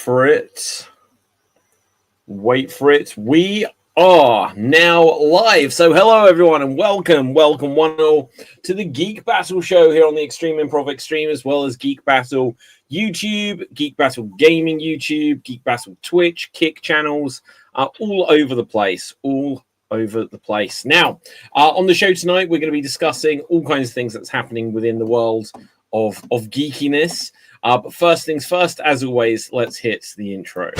for it. Wait for it. We are now live. So hello everyone and welcome one and all to the Geek Battle show here on the Extreme Improv Extreme, as well as Geek Battle YouTube, Geek Battle Gaming YouTube, Geek Battle Twitch, Kick channels, all over the place. Now, on the show tonight, we're going to be discussing all kinds of things that's happening within the world of geekiness. But first things first, as always, let's hit the intro.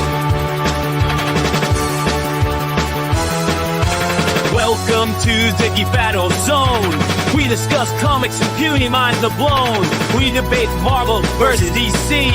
Welcome to the Geek Battle Zone. We discuss comics and puny minds are blown. We debate Marvel versus DC,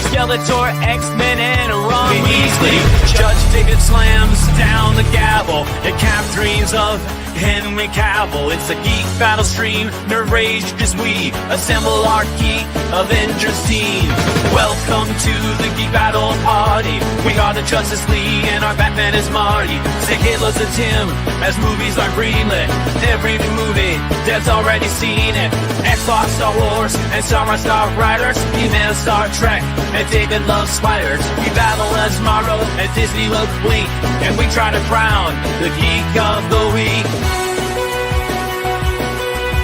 Skeletor, X-Men, and Ron Weasley. Judge David slams down the gavel and Cap dreams of Henry Cavill. It's a Geek Battle stream, nerd rage as we assemble our Geek Avengers team. Welcome to the Geek Battle party. We are the Justice League and our Batman is Marty. Sick Hitler's a Tim as movies are greenlit. Every new movie, Dev's already seen it. Xbox, Star Wars, and Star Riders. He-Man, Star Trek, and David loves spiders. We battle as Marvel and Disney loves Blink, and we try to crown the Geek of the Week.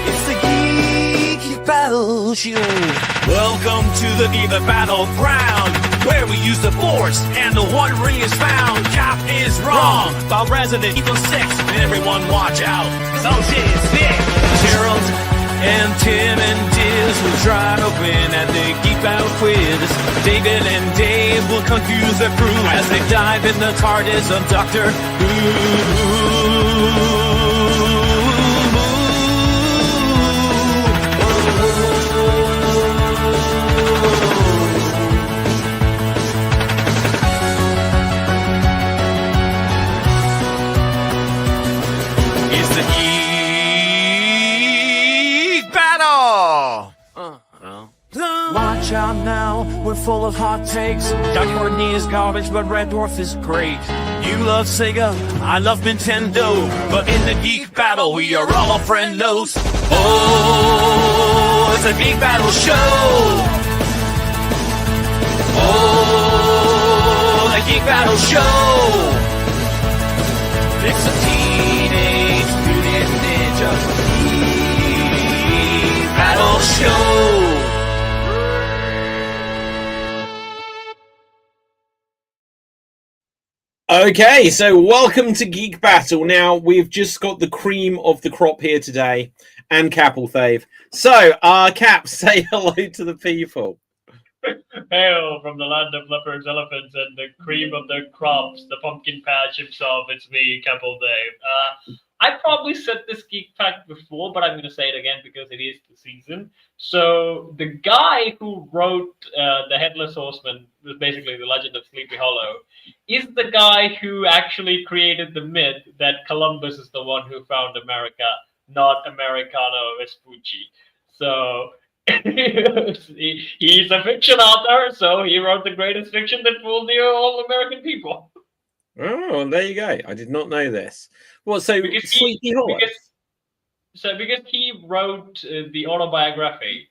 It's the Geek Battle Show. Welcome to the Geek Battleground, where we use the Force and the One Ring is found. Cap is wrong about Resident Evil 6, and everyone watch out, 'cause oh shit, it's thick. Gerald and Tim and Diz will try to win at the Geek Battle Quiz. David and Dave will confuse their crew as they dive in the TARDIS of Doctor Who. Watch out now, we're full of hot takes. Doc Courtney is garbage, but Red Dwarf is great. You love Sega, I love Nintendo, but in the Geek Battle, we are all friendos. Oh, it's a Geek Battle show. Oh, the Geek Battle show. It's a Teenage Mutant Ninja Geek Battle show. Okay, so welcome to Geek Battle. Now, we've just got the cream of the crop here today, and Capelthave. So, Cap, say hello to the people. Hail from the land of leopards, elephants, and the cream of the crops, the pumpkin patch himself. It's me, Capelthave. I probably said this geek fact before, but I'm going to say it again because it is the season. So the guy who wrote The Headless Horseman, was basically the Legend of Sleepy Hollow, is the guy who actually created the myth that Columbus is the one who found America, not Americano Vespucci. So he's a fiction author, so he wrote the greatest fiction that fooled the all American people. Oh, there you go. I did not know this. Well, so Sleepy Hollow. Because he wrote the autobiography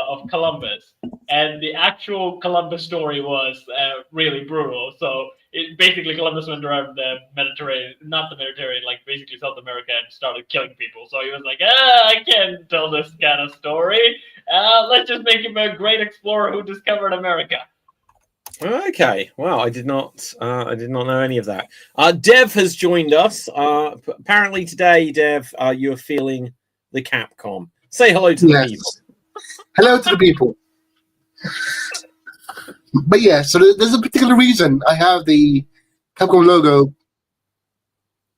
of Columbus, and the actual Columbus story was really brutal. So basically Columbus went around the Mediterranean, not the Mediterranean, like basically South America, and started killing people. So he was like, I can't tell this kind of story. Let's just make him a great explorer who discovered America. Okay, well, I did not know any of that. Dev has joined us. Apparently today, Dev, you're feeling the Capcom. Say hello to the people. Hello to the people. But yeah, so there's a particular reason I have the Capcom logo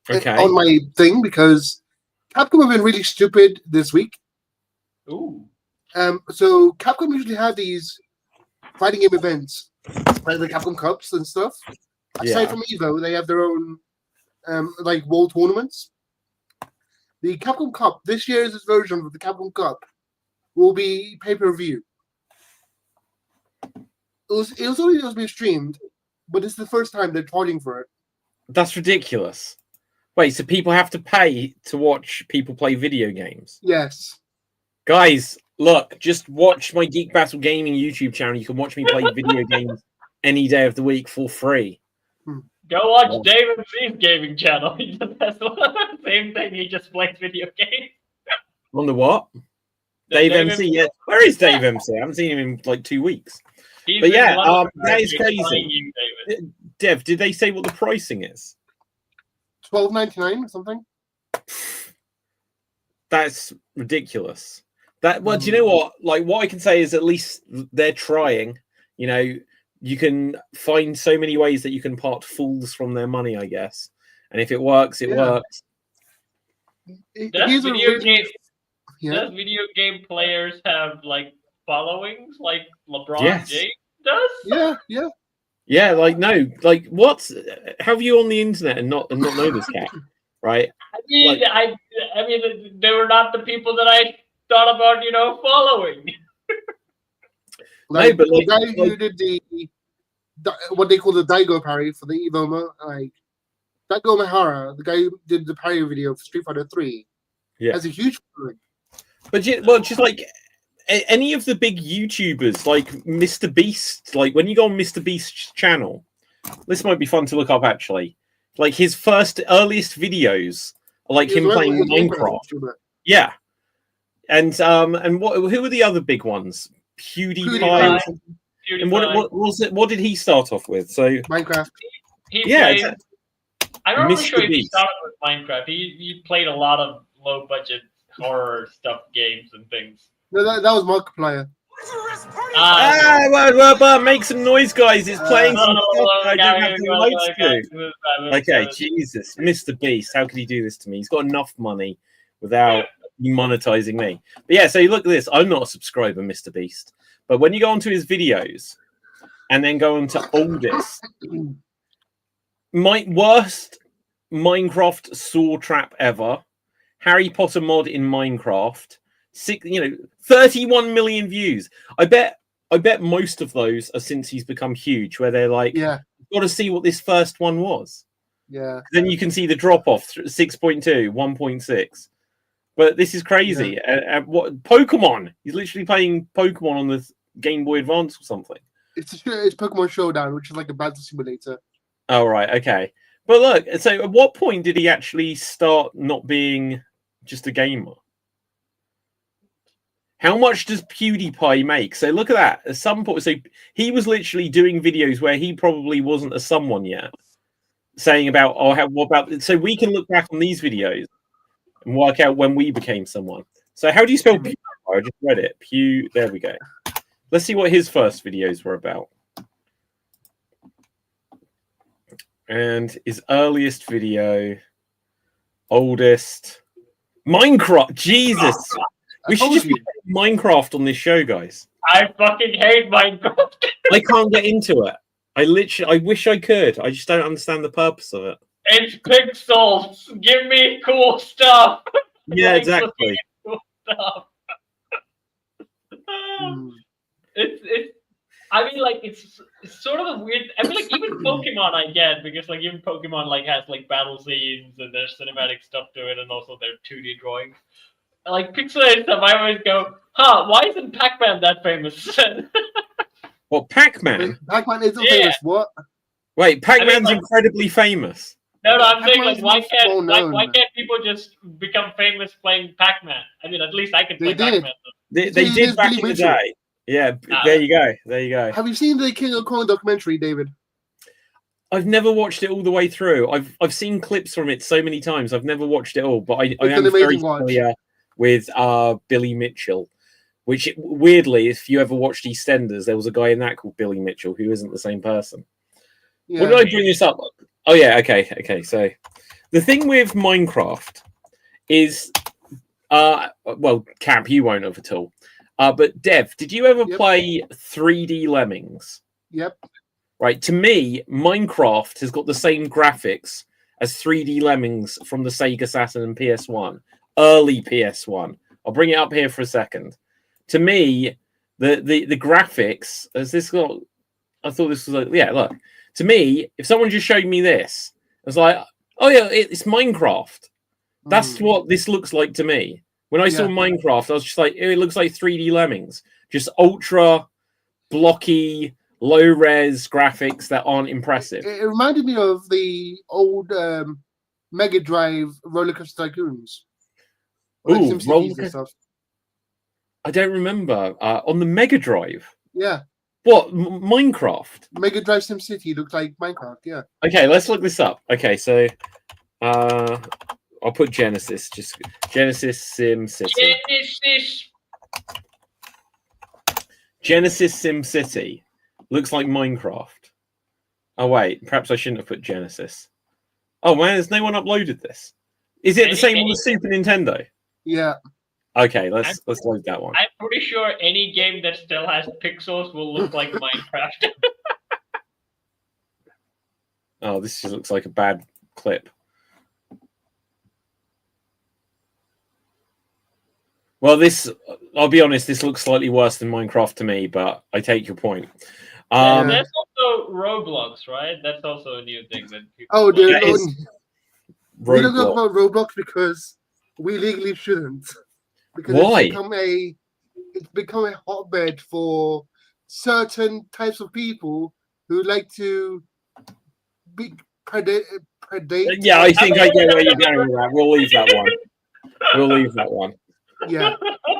on my thing, because Capcom have been really stupid this week. Ooh. So Capcom usually have these fighting game events, like the Capcom Cups and stuff. Aside from Evo, they have their own like world tournaments. The Capcom Cup, this year's version of the Capcom Cup, will be pay-per-view. It was only supposed to be streamed, but it's the first time they're charging for it. That's ridiculous. Wait, so people have to pay to watch people play video games? Yes. Guys, look, just watch my Geek Battle Gaming YouTube channel. You can watch me play video games any day of the week for free. Go watch Dave MC's gaming channel. That's the same thing. He just plays video games. On the what? Dave MC. Yeah. Where is Dave MC? I haven't seen him in like 2 weeks. But yeah, that is crazy. Dev, did they say what the pricing is? $12.99 or something. That's ridiculous. Do you know what? Like, what I can say is at least they're trying. You know, you can find so many ways that you can part fools from their money, I guess. And if it works, it works. Does video game players have like followings like LeBron James does? Yeah. Like no, like what? Have you on the internet and not know this cat, right? I mean, like, I mean, they were not the people that I thought about, following. Like, no, but the guy who did the what they call the Daigo parry for the Evo, like Daigo Mihara, the guy who did the parry video for Street Fighter 3, has a huge following. But just like any of the big YouTubers, like Mr. Beast, like when you go on Mr. Beast's channel, this might be fun to look up actually. Like his earliest videos are like him playing Minecraft. Yeah. And who are the other big ones? PewDiePie. And what was it? What did he start off with? So Minecraft. I'm not sure if he started with Minecraft. He played a lot of low budget horror stuff, games and things. No, that was Markiplier. Make some noise, guys. It's playing some stuff I don't have the notes to. Okay, Jesus. Mr. Beast, how could he do this to me? He's got enough money without monetizing me. But yeah, so you look at this. I'm not a subscriber, Mr. Beast. But when you go onto his videos and then go onto oldest, my worst Minecraft saw trap ever, Harry Potter mod in Minecraft, 31 million views. I bet most of those are since he's become huge, where they're like, you've got to see what this first one was. Yeah. Then you can see the drop off 6.2, 1.6. But this is crazy. What Pokemon? He's literally playing Pokemon on the Game Boy Advance or something. It's Pokemon Showdown, which is like a battle simulator. Oh right, okay. But look, so at what point did he actually start not being just a gamer? How much does PewDiePie make? So look at that. At some point, so he was literally doing videos where he probably wasn't a someone yet, saying about so we can look back on these videos and work out when we became someone. So how do you spell PewDiePie? I just read it. There we go. Let's see what his first videos were about. And his earliest video, oldest, Minecraft. Jesus. We should just be playing Minecraft on this show, guys. I fucking hate Minecraft. I can't get into it. I wish I could. I just don't understand the purpose of it. It's pixels. Give me cool stuff. Yeah, exactly. Cool stuff. It's. I mean, like it's sort of a weird. I mean, like even Pokemon, I get because like even Pokemon like has like battle scenes and there's cinematic stuff to it, and also their 2D drawings. Like pixelated stuff, I always go, why isn't Pac-Man that famous? What, Pac-Man? Pac-Man isn't famous, what? Wait, Pac-Man's incredibly famous. No, I'm saying, like, why can't people just become famous playing Pac-Man? I mean, at least I can play Pac-Man. They did back in the day. Yeah, there you go. Have you seen the King of Kong documentary, David? I've never watched it all the way through. I've seen clips from it so many times. I've never watched it all, but I am very familiar with Billy Mitchell, which weirdly, if you ever watched EastEnders, there was a guy in that called Billy Mitchell who isn't the same person. Yeah. What did I bring this up? Oh yeah, okay. So the thing with Minecraft is, well, Cap, you won't have at all. But Dev, did you ever play 3D Lemmings? Yep. Right. To me, Minecraft has got the same graphics as 3D Lemmings from the Sega Saturn and PS1. Early PS1. I'll bring it up here for a second. To me, the graphics, as this got, I thought this was like, look. To me, if someone just showed me this, I was like, oh yeah, it's Minecraft. That's what this looks like to me. When I saw Minecraft, I was just like, it looks like 3D Lemmings. Just ultra blocky, low res graphics that aren't impressive. It reminded me of the old Mega Drive Roller Coaster Tycoons. Like Ooh, SimCities and stuff. I don't remember. On the Mega Drive. Yeah. What? Minecraft? Mega Drive SimCity looked like Minecraft, yeah. Okay, let's look this up. Okay, so I'll put Genesis. Just Genesis SimCity. Genesis SimCity. Looks like Minecraft. Oh, wait. Perhaps I shouldn't have put Genesis. Oh, man, has no one uploaded this? Is it the same on the Super Nintendo? Yeah. Okay, let's load that one. I'm pretty sure any game that still has pixels will look like Minecraft. Oh, this just looks like a bad clip. Well, I'll be honest, this looks slightly worse than Minecraft to me, but I take your point. That's also Roblox, right? That's also a new thing that people. Oh, dude, we don't Roblox. talk about Roblox because we legally shouldn't. Because Why? It's become a hotbed for certain types of people who like to be predate. Yeah, I think I get where you're going with that. We'll leave that one. Yeah.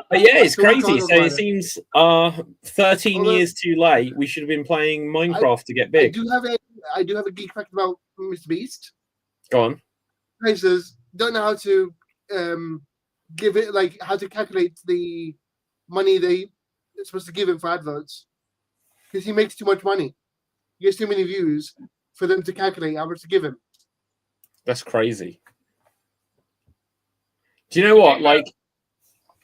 But yeah, it's So we crazy. can't So talk it about seems 13 years too late. We should have been playing Minecraft to get I big. do have a geek fact about Mr. Beast. Go on. Places don't know how to give it, like, how to calculate the money they're supposed to give him for adverts, because he makes too much money. He gets too many views for them to calculate how much to give him. That's crazy. Do you know what? Like,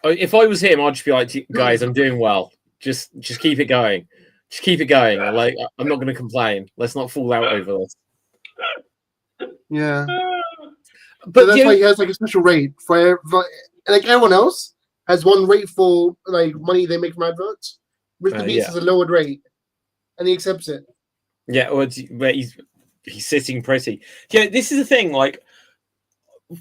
if I was him, I'd just be like, guys, I'm doing well. Just keep it going. Just keep it going. Like, I'm not going to complain. Let's not fall out over this. Yeah. But So that's why he has like a special rate for like everyone else has one rate for like money they make from adverts. Mr. Beast has a lowered rate, and he accepts it. Yeah, well, he's sitting pretty. Yeah, this is the thing. Like,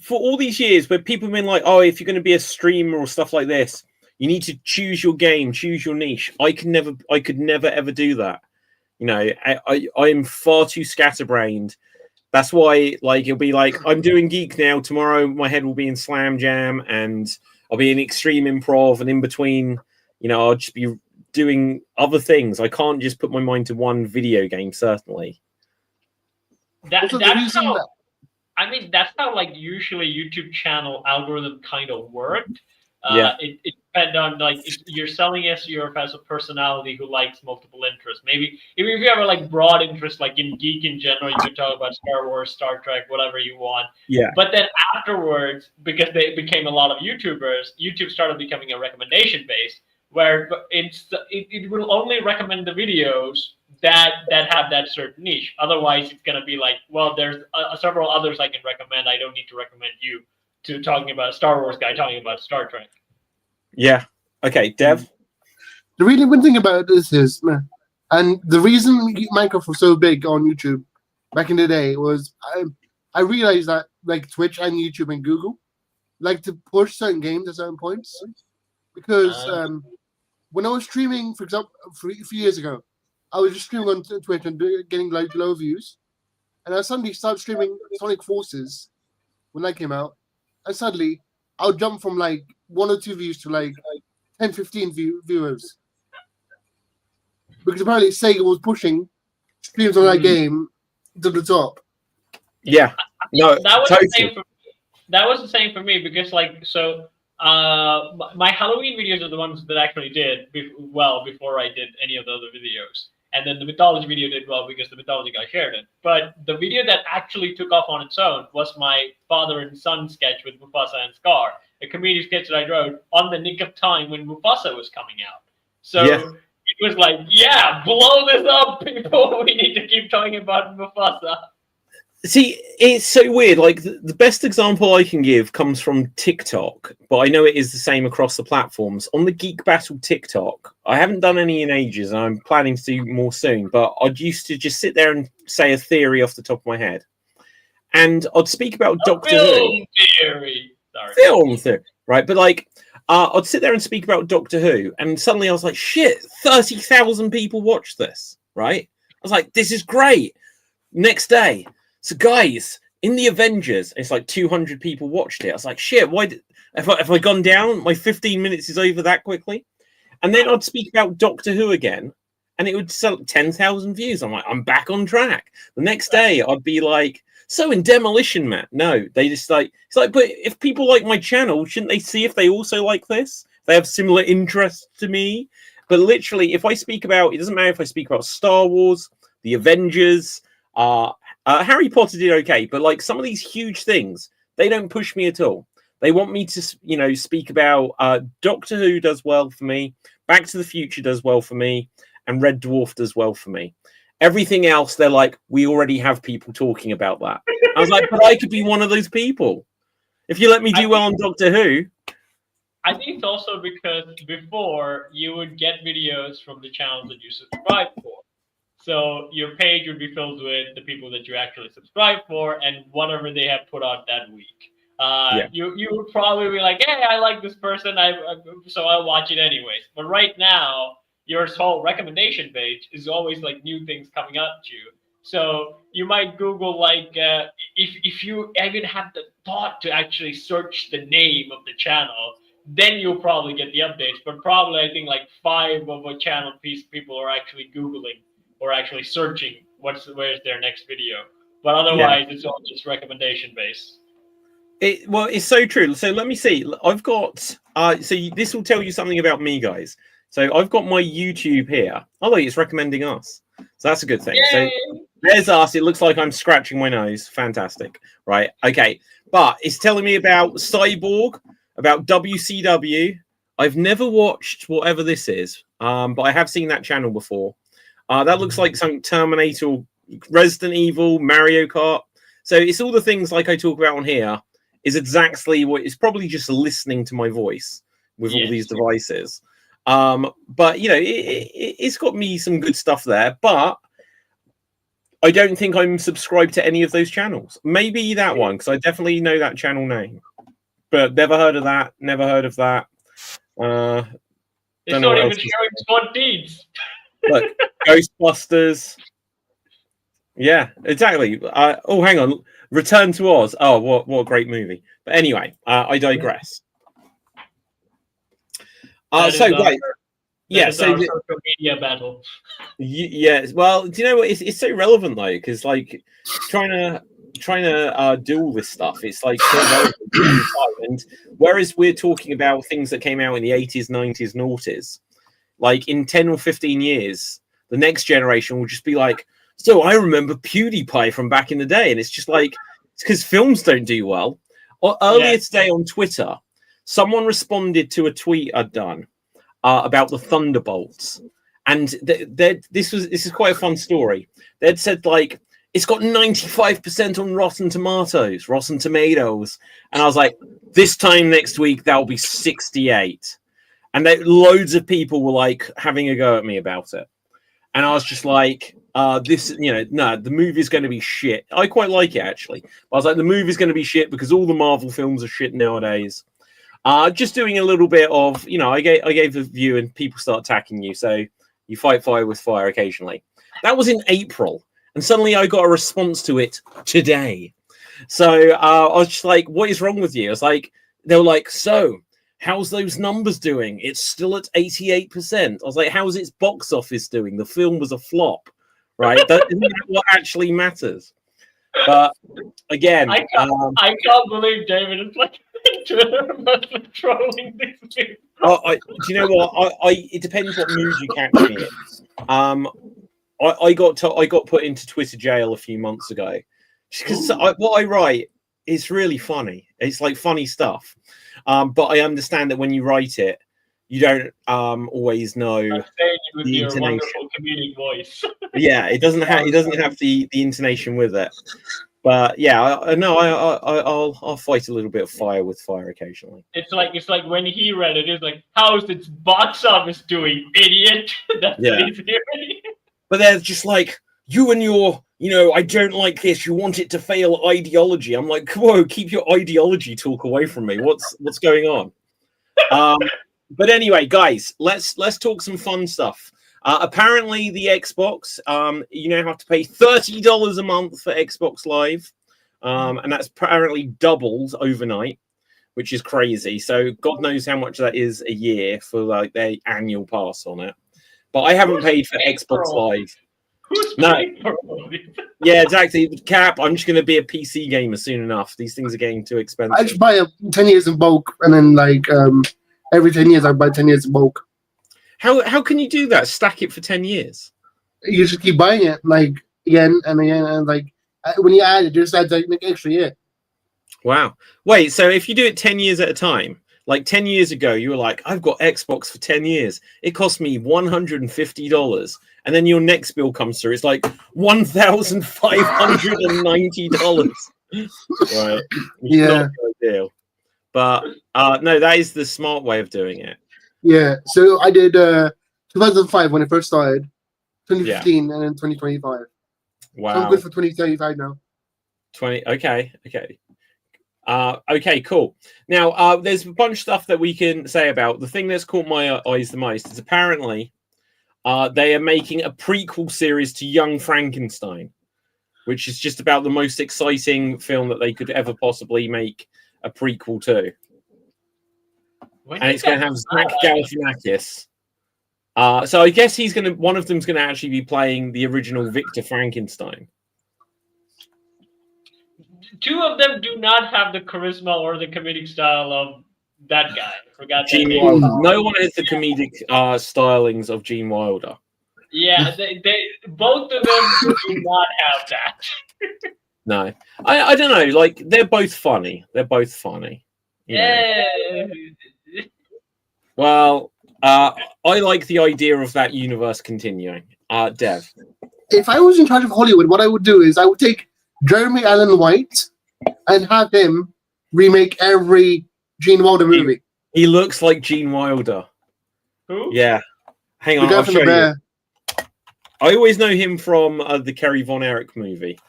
for all these years, where people have been like, "Oh, if you're going to be a streamer or stuff like this, you need to choose your game, choose your niche." I could never ever do that. You know, I'm far too scatterbrained. That's why, like, it'll be like, I'm doing Geek now. Tomorrow, my head will be in Slam Jam, and I'll be in Extreme Improv, and in between, you know, I'll just be doing other things. I can't just put my mind to one video game, certainly. That's how like usually YouTube channel algorithm kind of worked. It depends on, like, if you're selling yourself as a personality who likes multiple interests. Maybe if you have a like broad interest, like in Geek in general, you can talk about Star Wars, Star Trek, whatever you want. Yeah. But then afterwards, because they became a lot of YouTubers, YouTube started becoming a recommendation base, where it will only recommend the videos that have that certain niche. Otherwise, it's gonna be like, well, there's several others I can recommend. I don't need to recommend you to talking about a Star Wars guy talking about Star Trek. Yeah. Okay, Dev. The really one thing about this is, and the reason Minecraft was so big on YouTube back in the day was I realized that like Twitch and YouTube and Google like to push certain games at certain points, because when I was streaming, for example, a few years ago, I was just streaming on Twitch and getting like low views, and I suddenly started streaming Sonic Forces when that came out, and suddenly I'll jump from like 1 or 2 views to like 10, 15 viewers, because apparently Sega was pushing streams on that game to the top. Yeah, no, that was totally. the same for me. That was the same for me, because like, so my Halloween videos are the ones that actually did well before I did any of the other videos. And then the mythology video did well because the mythology guy shared it. But the video that actually took off on its own was my father and son sketch with Mufasa and Scar, a comedy sketch that I wrote on the nick of time when Mufasa was coming out. So it was like, yeah, blow this up, people. We need to keep talking about Mufasa. See, it's so weird. Like, the best example I can give comes from TikTok, but I know it is the same across the platforms. On the Geek Battle TikTok, I haven't done any in ages, and I'm planning to do more soon, but I'd used to just sit there and say a theory off the top of my head. And I'd speak about Doctor Who. Film theory. Right, but like, I'd sit there and speak about Doctor Who, and suddenly I was like, shit, 30,000 people watch this. right? I was like, this is great. Next day, so guys, in the Avengers, it's like 200 people watched it. I was like, shit, have I gone down? My 15 minutes is over that quickly. And then I'd speak about Doctor Who again, and it would sell 10,000 views. I'm like, I'm back on track. The next day, I'd be like, so in Demolition Man. No, they just like, it's like, but if people like my channel, shouldn't they see if they also like this? They have similar interests to me. But literally, if I speak about, it doesn't matter if I speak about Star Wars, the Avengers, Harry Potter did okay, but like some of these huge things, they don't push me at all. They want me to, speak about Doctor Who does well for me, Back to the Future does well for me, and Red Dwarf does well for me. Everything else, they're like, we already have people talking about that. I was like, but I could be one of those people. If you let me do well on Doctor Who. I think it's also because before you would get videos from the channels that you subscribe for. So your page would be filled with the people that you actually subscribe for and whatever they have put out that week. You would probably be like, hey, I like this person, so I'll watch it anyways. But right now, your whole recommendation page is always like new things coming up to you. So you might Google like if you even have the thought to actually search the name of the channel, then you'll probably get the updates. But probably I think like 5 of a channel piece people are actually Googling or actually searching where's their next video. But otherwise, it's all just recommendation based. It's so true. So let me see. I've got this will tell you something about me, guys. So I've got my YouTube here. Oh, look, it's recommending us. So that's a good thing. Yay! So there's us. It looks like I'm scratching my nose. Fantastic. Right. Okay. But it's telling me about Cyborg, about WCW. I've never watched whatever this is, but I have seen that channel before. That looks like some Terminator, Resident Evil, Mario Kart. So it's all the things like I talk about on here is exactly what it's probably just listening to my voice with all these devices. But it's got me some good stuff there, but I don't think I'm subscribed to any of those channels. Maybe that one, because I definitely know that channel name, but never heard of that. Never heard of that. It's not even showing Squad Deeds. Look, Ghostbusters. Yeah, exactly. Oh, hang on. Return to Oz. Oh, what a great movie. But anyway, I digress. So social media battle. Yeah, well, do you know what? It's so relevant though, because like trying to do all this stuff, it's like so relevant. And whereas we're talking about things that came out in the 80s, 90s, and noughties, like in 10 or 15 years, the next generation will just be like, so I remember PewDiePie from back in the day, and it's just like it's because films don't do well. Earlier today on Twitter, someone responded to a tweet I'd done about the Thunderbolts, and this is quite a fun story. They'd said like it's got 95% on Rotten Tomatoes, and I was like, this time next week that'll be 68, and loads of people were like having a go at me about it, and I was just like, no, the movie's going to be shit. I quite like it actually. I was like, the movie's going to be shit because all the Marvel films are shit nowadays. Just doing a little bit of, I gave a view and people start attacking you. So you fight fire with fire occasionally. That was in April. And suddenly I got a response to it today. So I was just like, what is wrong with you? I was like, they were like, so how's those numbers doing? It's still at 88%. I was like, how's its box office doing? The film was a flop, right? Isn't that what actually matters? But again, I can't believe David is like Twitter trolling these people. Do you know what? It depends what mood you catch me in. I got put into Twitter jail a few months ago because what I write is really funny. It's like funny stuff, but I understand that when you write it, you don't always know with the your intonation. Wonderful comedic voice. Yeah, it doesn't have the intonation with it. But yeah, I'll fight a little bit of fire with fire occasionally. It's like when he read it, it's like, how's its box office doing, idiot? That's what he's hearing. But they're just like, you and your, I don't like this. You want it to fail ideology. I'm like, whoa, keep your ideology talk away from me. What's going on? But anyway, guys, let's talk some fun stuff. Apparently, the Xbox, you now have to pay $30 a month for Xbox Live, and that's apparently doubled overnight, which is crazy. So God knows how much that is a year for like their annual pass on it. But I haven't paid for Xbox Live. Who's paying for all these? Yeah, exactly. Cap, I'm just going to be a PC gamer soon enough. These things are getting too expensive. I just buy 10 years in bulk, and then like every 10 years I buy 10 years in bulk. How can you do that? Stack it for 10 years? You just keep buying it like again and again, and like when you add it, just adds like an extra year. Wow. Wait, so if you do it 10 years at a time, like 10 years ago, you were like, I've got Xbox for 10 years. It cost me $150. And then your next bill comes through. It's like $1,590. Right. Yeah. Not ideal. But no, that is the smart way of doing it. Yeah. So I did 2005 when it first started, 2015, and then 2025. Wow. So I'm good for 2035 now. 20. Okay. Okay, cool. Now, there's a bunch of stuff that we can say about. The thing that's caught my eyes the most is apparently they are making a prequel series to Young Frankenstein, which is just about the most exciting film that they could ever possibly make a prequel to. And it's going to have Zach Galifianakis. So I guess one of them's going to actually be playing the original Victor Frankenstein. Two of them do not have the charisma or the comedic style of that guy. I forgot that Gene name. Wilder. No one has the comedic stylings of Gene Wilder. Yeah, they both of them do not have that. No, I don't know. Like they're both funny. Yeah. Well, I like the idea of that universe continuing. Dev. If I was in charge of Hollywood, what I would do is I would take Jeremy Allen White and have him remake every Gene Wilder movie. He looks like Gene Wilder. Who? Yeah. Hang on, I'll show you. I always know him from the Kerry Von Erich movie.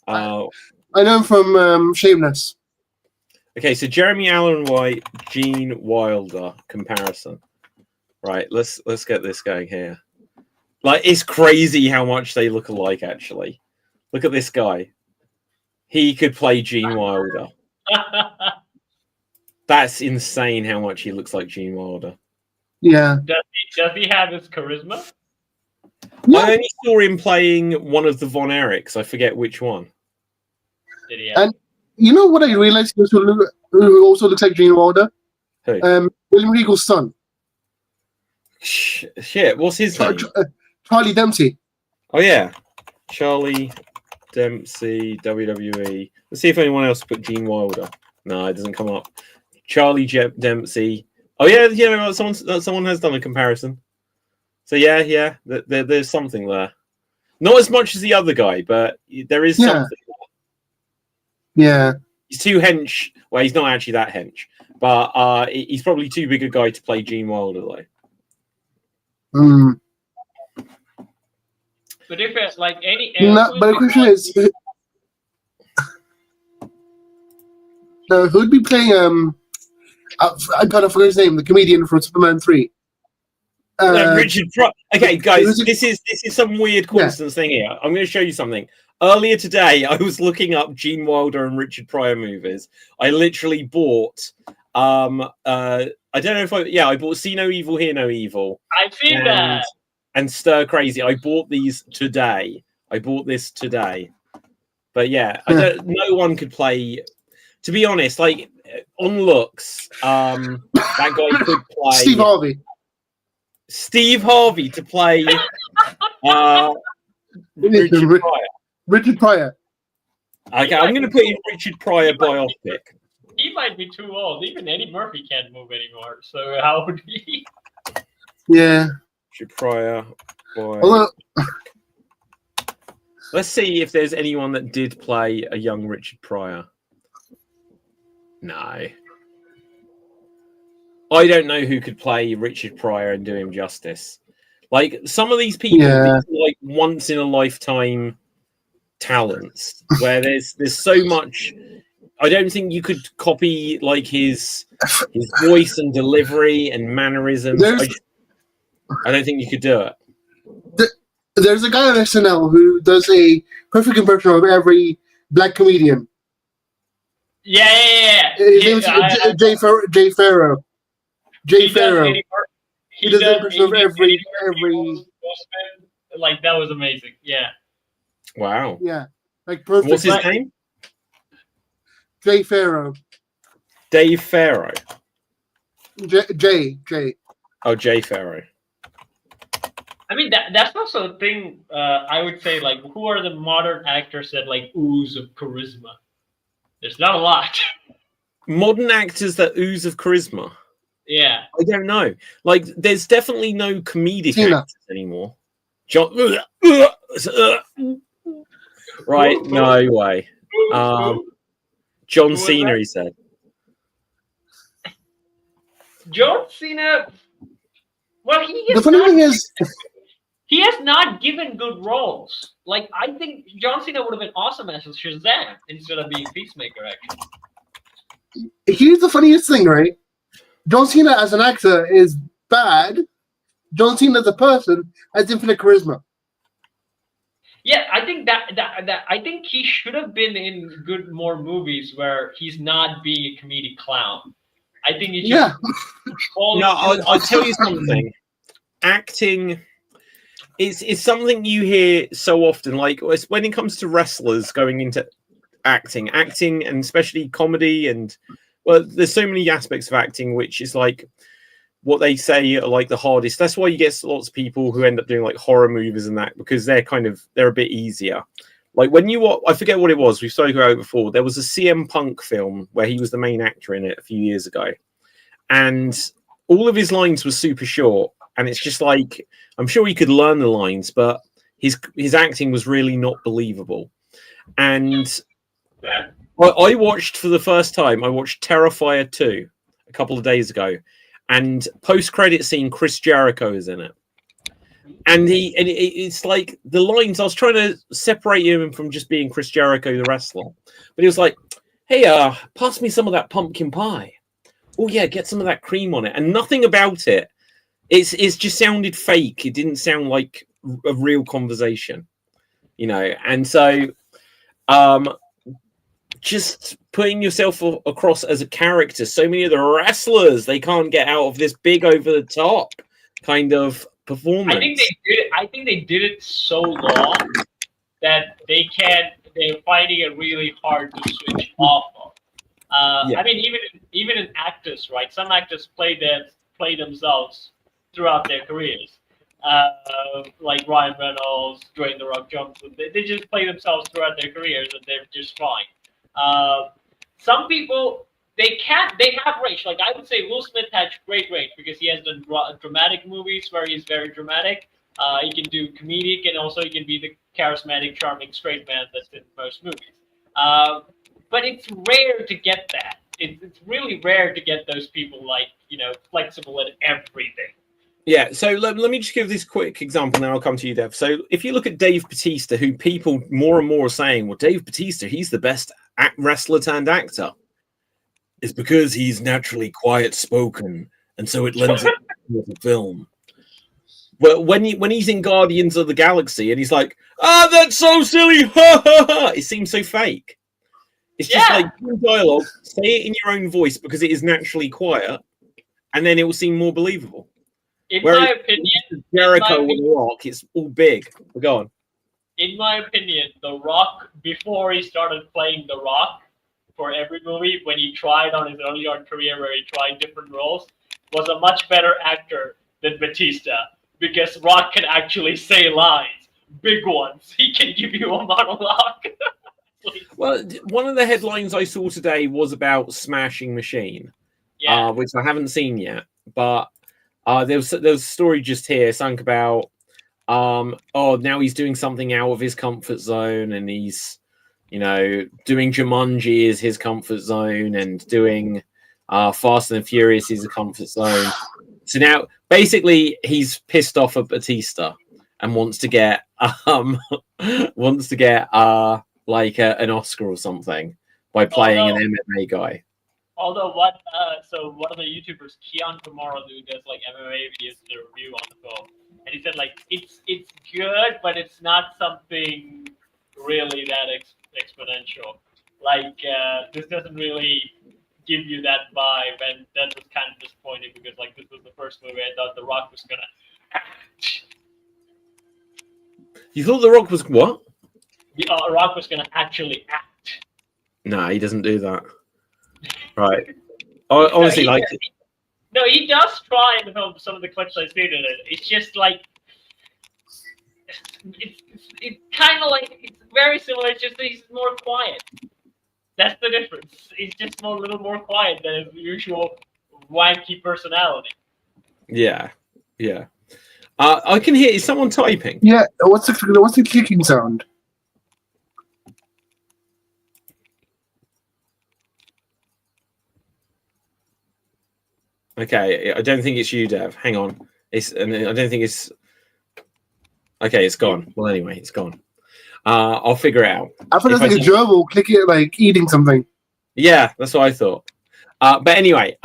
I know him from Shameless. Okay, so Jeremy Allen White, Gene Wilder comparison. Right, let's get this going here. Like, it's crazy how much they look alike, actually. Look at this guy. He could play Gene Wilder. That's insane how much he looks like Gene Wilder. Yeah. Does he have his charisma? Yeah. I only saw him playing one of the Von Erichs. I forget which one. Did he have? And you know what I realized who also looks like Gene Wilder? Who? William Regal's son. Shit, what's his name? Charlie Dempsey. Oh, yeah. Charlie Dempsey, WWE. Let's see if anyone else put Gene Wilder. No, it doesn't come up. Charlie Dempsey. Oh, yeah, someone has done a comparison. So, yeah, there's something there. Not as much as the other guy, but there is something there. Yeah. He's too hench. Well, he's not actually that hench, but he's probably too big a guy to play Gene Wilder, though. Mm. But if it's like any... No, but the question is... who'd be playing... I can't forget his name, the comedian from Superman 3. Richard Pryor. Okay, guys, this is some weird coincidence thing here. I'm going to show you something. Earlier today, I was looking up Gene Wilder and Richard Pryor movies. I literally bought. I don't know if I bought See No Evil, Hear No Evil. I've seen that. And Stir Crazy. I bought these today. But yeah, no one could play. To be honest, like on looks, that guy could play Steve Harvey to play Richard Pryor. Richard Pryor. Okay, I'm going to put in Richard Pryor biopic. He might be too old. Even Eddie Murphy can't move anymore. So how would he? Yeah. Richard Pryor. Although... Let's see if there's anyone that did play a young Richard Pryor. No. I don't know who could play Richard Pryor and do him justice. Like, some of these people, these are like once in a lifetime talents where there's so much. I don't think you could copy like his voice and delivery and mannerisms. I don't think you could do it. There's a guy on SNL who does a perfect impression of every black comedian. Yeah. His name is Jay Farrow. Jay Farrow. He does an impression of every. Like, that was amazing. Yeah. Wow. Yeah. Like, perfect. What's his name? Jay Farrow. Dave Farrow. Jay. Oh, Jay Farrow. I mean, that's also a thing. I would say, like, who are the modern actors that like ooze of charisma? There's not a lot. Modern actors that ooze of charisma. Yeah. I don't know. Like, there's definitely no comedic actors anymore. Right? No way. John Cena, he said. John Cena. Well, the funny thing is, he has not given good roles. Like, I think John Cena would have been awesome as Shazam instead of being Peacemaker, actually. Here's the funniest thing, right? John Cena as an actor is bad. John Cena as a person has infinite charisma. Yeah, I think I think he should have been in more movies where he's not being a comedic clown. I think he should. No, I'll tell you something. Acting is something you hear so often. Like, when it comes to wrestlers going into acting, and especially comedy, and well, there's so many aspects of acting which is like what they say are like the hardest. That's why you get lots of people who end up doing like horror movies and that, because they're a bit easier. Like, when I forget what it was, we've spoken about it before. There was a CM Punk film where he was the main actor in it a few years ago, and all of his lines were super short. And it's just like, I'm sure he could learn the lines, but his acting was really not believable. And I watched for the first time, I watched Terrifier 2 a couple of days ago. And post-credit scene, Chris Jericho is in it. And it's like the lines, I was trying to separate him from just being Chris Jericho, the wrestler. But he was like, hey, pass me some of that pumpkin pie. Oh, yeah, get some of that cream on it. And nothing about it. It's just sounded fake. It didn't sound like a real conversation, you know. And so, just putting yourself across as a character. So many of the wrestlers, they can't get out of this big over the top kind of performance. I think they did it so long that they're finding it really hard to switch off of. I mean, even in actors, right? Some actors play themselves throughout their careers, like Ryan Reynolds, Dwayne The Rock Johnson. They just play themselves throughout their careers, and they're just fine. Some people, they have range. Like, I would say Will Smith has great range because he has done dramatic movies where he's very dramatic. He can do comedic, and also he can be the charismatic, charming straight man that's in most movies. But it's rare to get that. It's really rare to get those people, like, you know, flexible at everything. Yeah, so let me just give this quick example, and then I'll come to you, Dev. So if you look at Dave Bautista, who people more and more are saying, well, Dave Bautista, he's the best wrestler turned actor. It's because he's naturally quiet-spoken, and so it lends it to the film. But when he's in Guardians of the Galaxy, and he's like, that's so silly, ha ha ha, it seems so fake. It's just like dialogue, say it in your own voice because it is naturally quiet, and then it will seem more believable. In my opinion, Jericho and The Rock, it's all big. Go on. In my opinion, The Rock, before he started playing The Rock for every movie, when he tried on his early on career where he tried different roles, was a much better actor than Batista, because Rock can actually say lines, big ones. He can give you a monologue. Well, one of the headlines I saw today was about Smashing Machine, which I haven't seen yet, but there was a story just here, something about now he's doing something out of his comfort zone, and he's, you know, doing Jumanji is his comfort zone, and doing Fast and Furious is a comfort zone. So now basically he's pissed off at Batista and wants to get like an Oscar or something by playing an MMA guy. Although one of the YouTubers, Kian Tomorrow, who does like MMA videos, did a review on the film, and he said like it's good, but it's not something really that exponential. Like this doesn't really give you that vibe, and that was kind of disappointing because like this was the first movie I thought The Rock was gonna act. You thought The Rock was what? The Rock was gonna actually act. No, he doesn't do that. Right. Honestly, no, like. No, he does try in the film. Some of the clips I've seen in it, it's just like it's kind of like it's very similar. It's just that he's more quiet. That's the difference. He's just a little more quiet than his usual wanky personality. Yeah. I can hear. Is someone typing? Yeah. What's the clicking sound? Okay, I don't think it's you, Dev. Hang on. I don't think it's. Okay, it's gone. Well, anyway, it's gone. I'll figure it out. I thought it was like a gerbil clicking, like eating something. Yeah, that's what I thought. But anyway,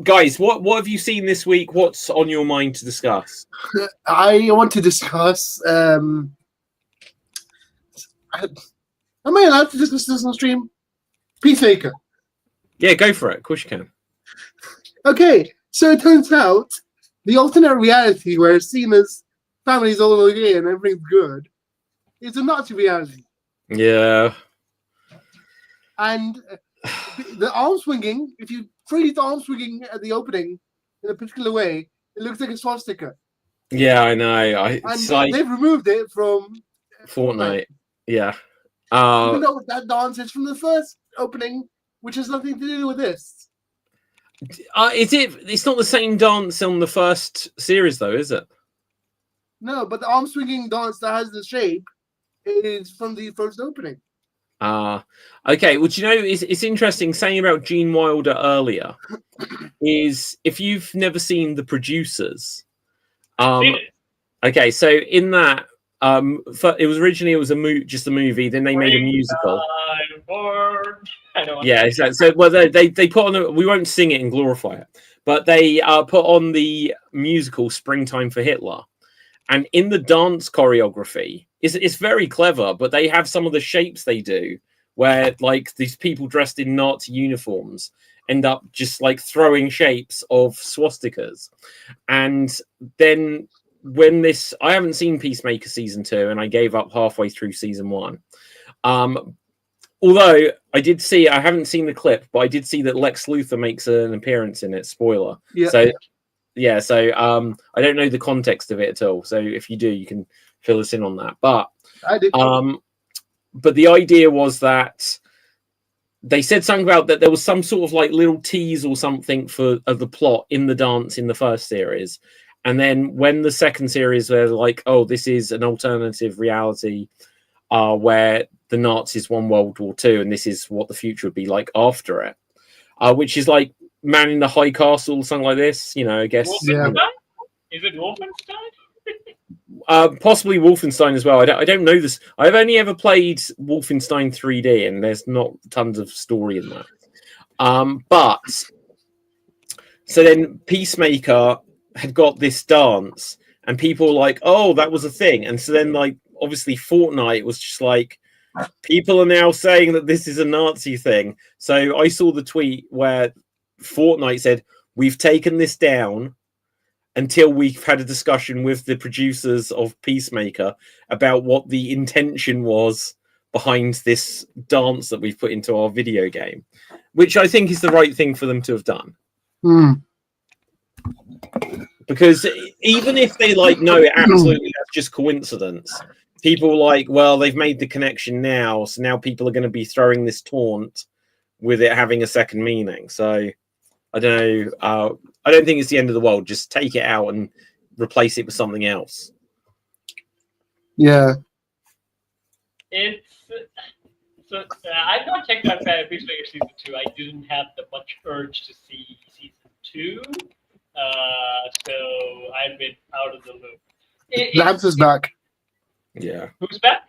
guys, what have you seen this week? What's on your mind to discuss? I want to discuss. Am I allowed to discuss this on stream? Peacemaker. Yeah, go for it. Of course you can. Okay, so it turns out the alternate reality where Cena's family's all okay and everything's good is a Nazi reality. Yeah. And the arm swinging, if you freeze the arm swinging at the opening in a particular way, it looks like a swastika. Yeah, I know. They've removed it from Fortnite. Yeah. Even though that dance is from the first opening, which has nothing to do with this. Is it? It's not the same dance on the first series, though, is it? No, but the arm swinging dance that has the shape is from the first opening. Okay. Well, do you know, it's interesting saying about Gene Wilder earlier is if you've never seen The Producers. Okay, so in that, it was originally just a movie. Then they made a musical. Yeah, exactly. So well, they put on. We won't sing it and glorify it, but they put on the musical "Springtime for Hitler," and in the dance choreography, it's very clever. But they have some of the shapes they do, where like these people dressed in Nazi uniforms end up just like throwing shapes of swastikas, and then when I haven't seen Peacemaker season 2, and I gave up halfway through season 1. Although I haven't seen the clip, but I did see that Lex Luthor makes an appearance in it. Spoiler. Yeah. So I don't know the context of it at all. So if you do, you can fill us in on that. But I did. But the idea was that they said something about that there was some sort of like little tease or something of the plot in the dance in the first series. And then when the second series were like, oh, this is an alternative reality where the Nazis won World War II, and this is what the future would be like after it, which is like Man in the High Castle or something like this, you know, I guess. Wolfenstein? Is it Wolfenstein? Possibly Wolfenstein as well. I don't know this. I've only ever played Wolfenstein 3D, and there's not tons of story in that. But so then Peacemaker had got this dance, and people were like, oh, that was a thing. And so then, like, obviously Fortnite was just like, people are now saying that this is a Nazi thing. So I saw the tweet where Fortnite said, we've taken this down until we've had a discussion with the producers of Peacemaker about what the intention was behind this dance that we've put into our video game, which I think is the right thing for them to have done. Because even if they like, no, it absolutely that's just coincidence, people like, well, they've made the connection now, so now people are going to be throwing this taunt with it having a second meaning. So I don't know. I don't think it's the end of the world. Just take it out and replace it with something else. Yeah. I've not checked out Peacemaker season 2. I didn't have much urge to see season 2. So I've been out of the loop. The hamster's back. Yeah. Who's back?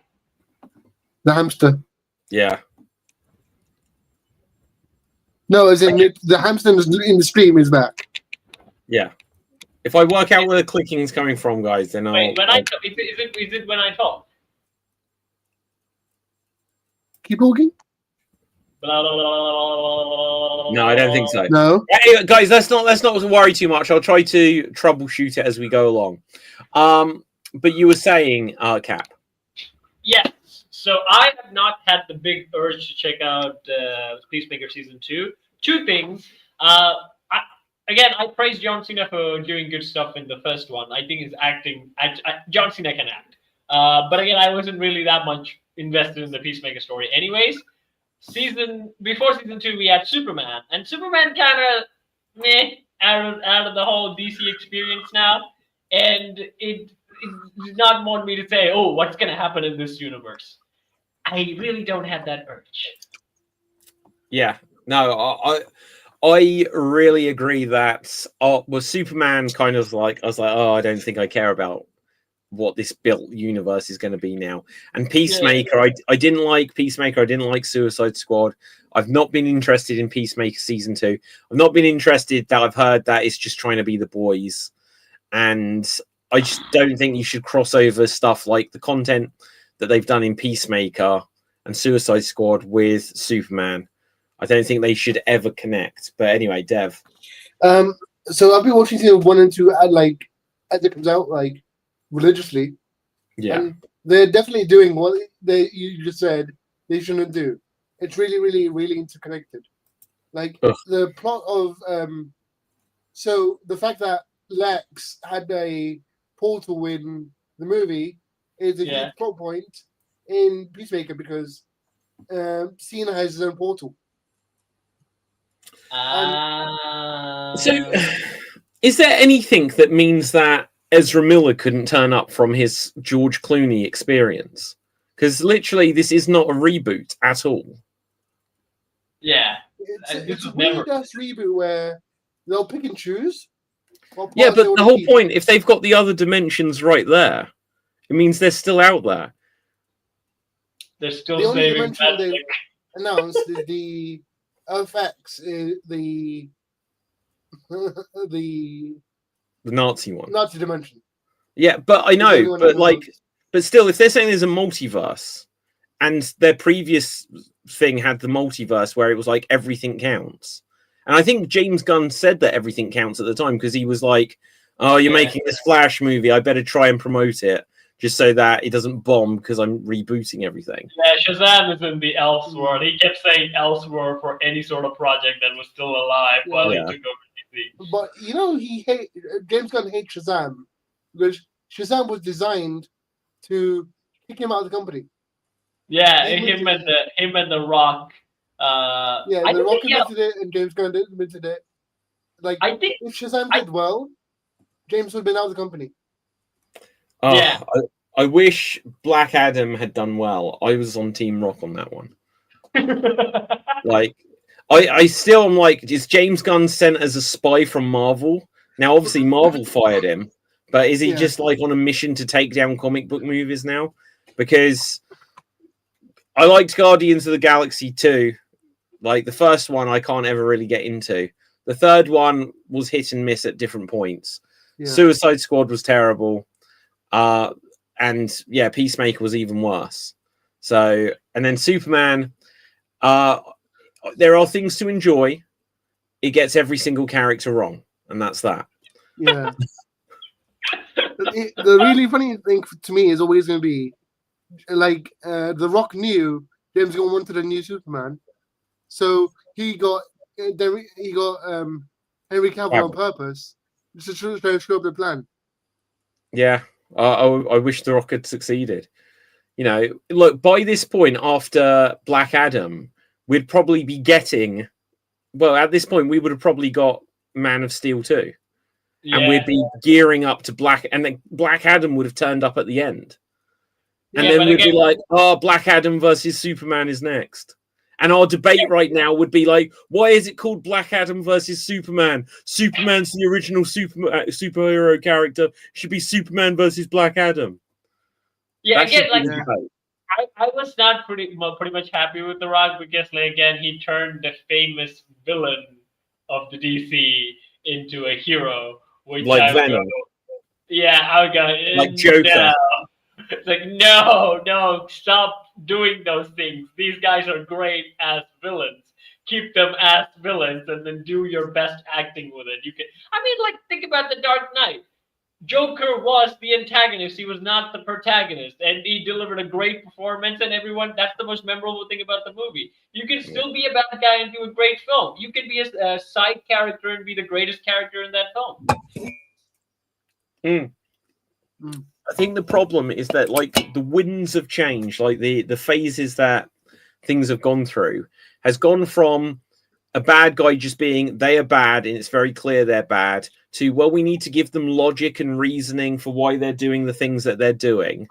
The hamster. Yeah. No, as in the hamster in the stream is back. Yeah. If I work out where the clicking is coming from, guys, then I'll. Wait, when I talk, is it when I talk? Keep talking. No, I don't think so. No. Anyway, guys, let's not worry too much. I'll try to troubleshoot it as we go along. But you were saying, Cap. Yes. So I have not had the big urge to check out Peacemaker season 2. Two things. I praise John Cena for doing good stuff in the first one. I think his acting, John Cena can act. But again, I wasn't really that much invested in the Peacemaker story. Anyways, before season 2, we had Superman, and Superman kind of meh out of the whole DC experience now, and it did not want me to say, oh, what's gonna happen in this universe. I really don't have that urge. Yeah, no, I really agree that was Superman kind of like, I was like, oh, I don't think I care about what this built universe is going to be now. And Peacemaker, yeah. I didn't like Peacemaker. I didn't like Suicide Squad. I've not been interested in Peacemaker season 2. I've not been interested that I've heard that it's just trying to be the boys. And I just don't think you should cross over stuff like the content that they've done in Peacemaker and Suicide Squad with Superman. I don't think they should ever connect. But anyway, Dev. So I've been watching season 1 and 2 as it comes out, religiously. Yeah. And they're definitely doing what you just said they shouldn't do. It's really, really, really interconnected. The plot of so the fact that Lex had a portal in the movie is a huge plot point in Peacemaker because Cena has his own portal. So, is there anything that means that Ezra Miller couldn't turn up from his George Clooney experience? Because literally, this is not a reboot at all. Yeah, it's a weird-ass reboot where they'll pick and choose. Yeah, but the whole point, if they've got the other dimensions right there, it means they're still out there. They're still the only saving dimension they announced is the FX, the Nazi one, Nazi dimension. Yeah, but I know, but still, if they're saying there's a multiverse, and their previous thing had the multiverse where it was like everything counts, and I think James Gunn said that everything counts at the time because he was like, "Oh, you're making this Flash movie, I better try and promote it." Just so that it doesn't bomb because I'm rebooting everything. Yeah, Shazam is in the Elseworld. He kept saying Elseworld for any sort of project that was still alive while he took over DC. But James Gunn hates Shazam because Shazam was designed to kick him out of the company. Yeah, him and the Rock. The Rock admitted it, and James Gunn admitted it. I think if Shazam did well, James would have been out of the company. Oh, yeah. I wish Black Adam had done well. I was on Team Rock on that one. I still am like, is James Gunn sent as a spy from Marvel? Now, obviously, Marvel fired him, but is he just on a mission to take down comic book movies now? Because I liked Guardians of the Galaxy 2. The first one, I can't ever really get into. The third one was hit and miss at different points. Yeah. Suicide Squad was terrible. Peacemaker was even worse. So, and then Superman, there are things to enjoy. It gets every single character wrong, and that's that. Yeah. The really funny thing to me is always going to be, The Rock knew James Gunn wanted a new Superman, so he got Henry Cavill on purpose just to try and screw up the plan. Yeah. I wish The Rock had succeeded. Look, by this point, after Black Adam, we'd probably be getting... Well, at this point, we would have probably got Man of Steel 2. Yeah. And we'd be gearing up to Black... And then Black Adam would have turned up at the end. And then we'd be like, Black Adam versus Superman is next. And our debate right now would be like, why is it called Black Adam versus Superman? Superman's the original superhero character. It should be Superman versus Black Adam. Yeah, again, I was not pretty much happy with The Rock because, again, he turned the famous villain of the DC into a hero which Like I would Venom. go, yeah, I would go, Like Joker. no. It's like, no, stop doing those things. These guys are great as villains. Keep them as villains and then do your best acting with it. Like, think about The Dark Knight. Joker was the antagonist. He was not the protagonist. And he delivered a great performance, and that's the most memorable thing about the movie. You can still be a bad guy and do a great film. You can be a side character and be the greatest character in that film. I think the problem is that, like, the winds have changed, like the phases that things have gone through has gone from a bad guy just being they are bad and it's very clear they're bad to, well, we need to give them logic and reasoning for why they're doing the things that they're doing.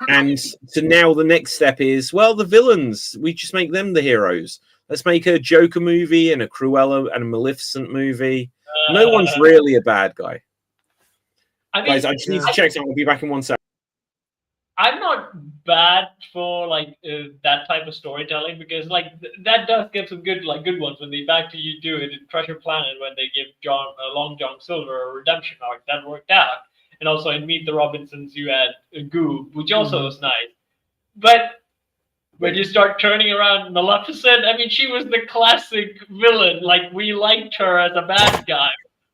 And so now the next step is, well, the villains, we just make them the heroes. Let's make a Joker movie and a Cruella and a Maleficent movie. No one's really a bad guy. Guys, I just need to check something. I'll be back in 1 second. I'm not bad for like that type of storytelling because like that does give some good ones when they Back to You do it in Treasure Planet when they give Long John Silver a redemption arc that worked out, and also in Meet the Robinsons you had Goob, which also was nice. But when you start turning around Maleficent, I mean, she was the classic villain. Like, we liked her as a bad guy.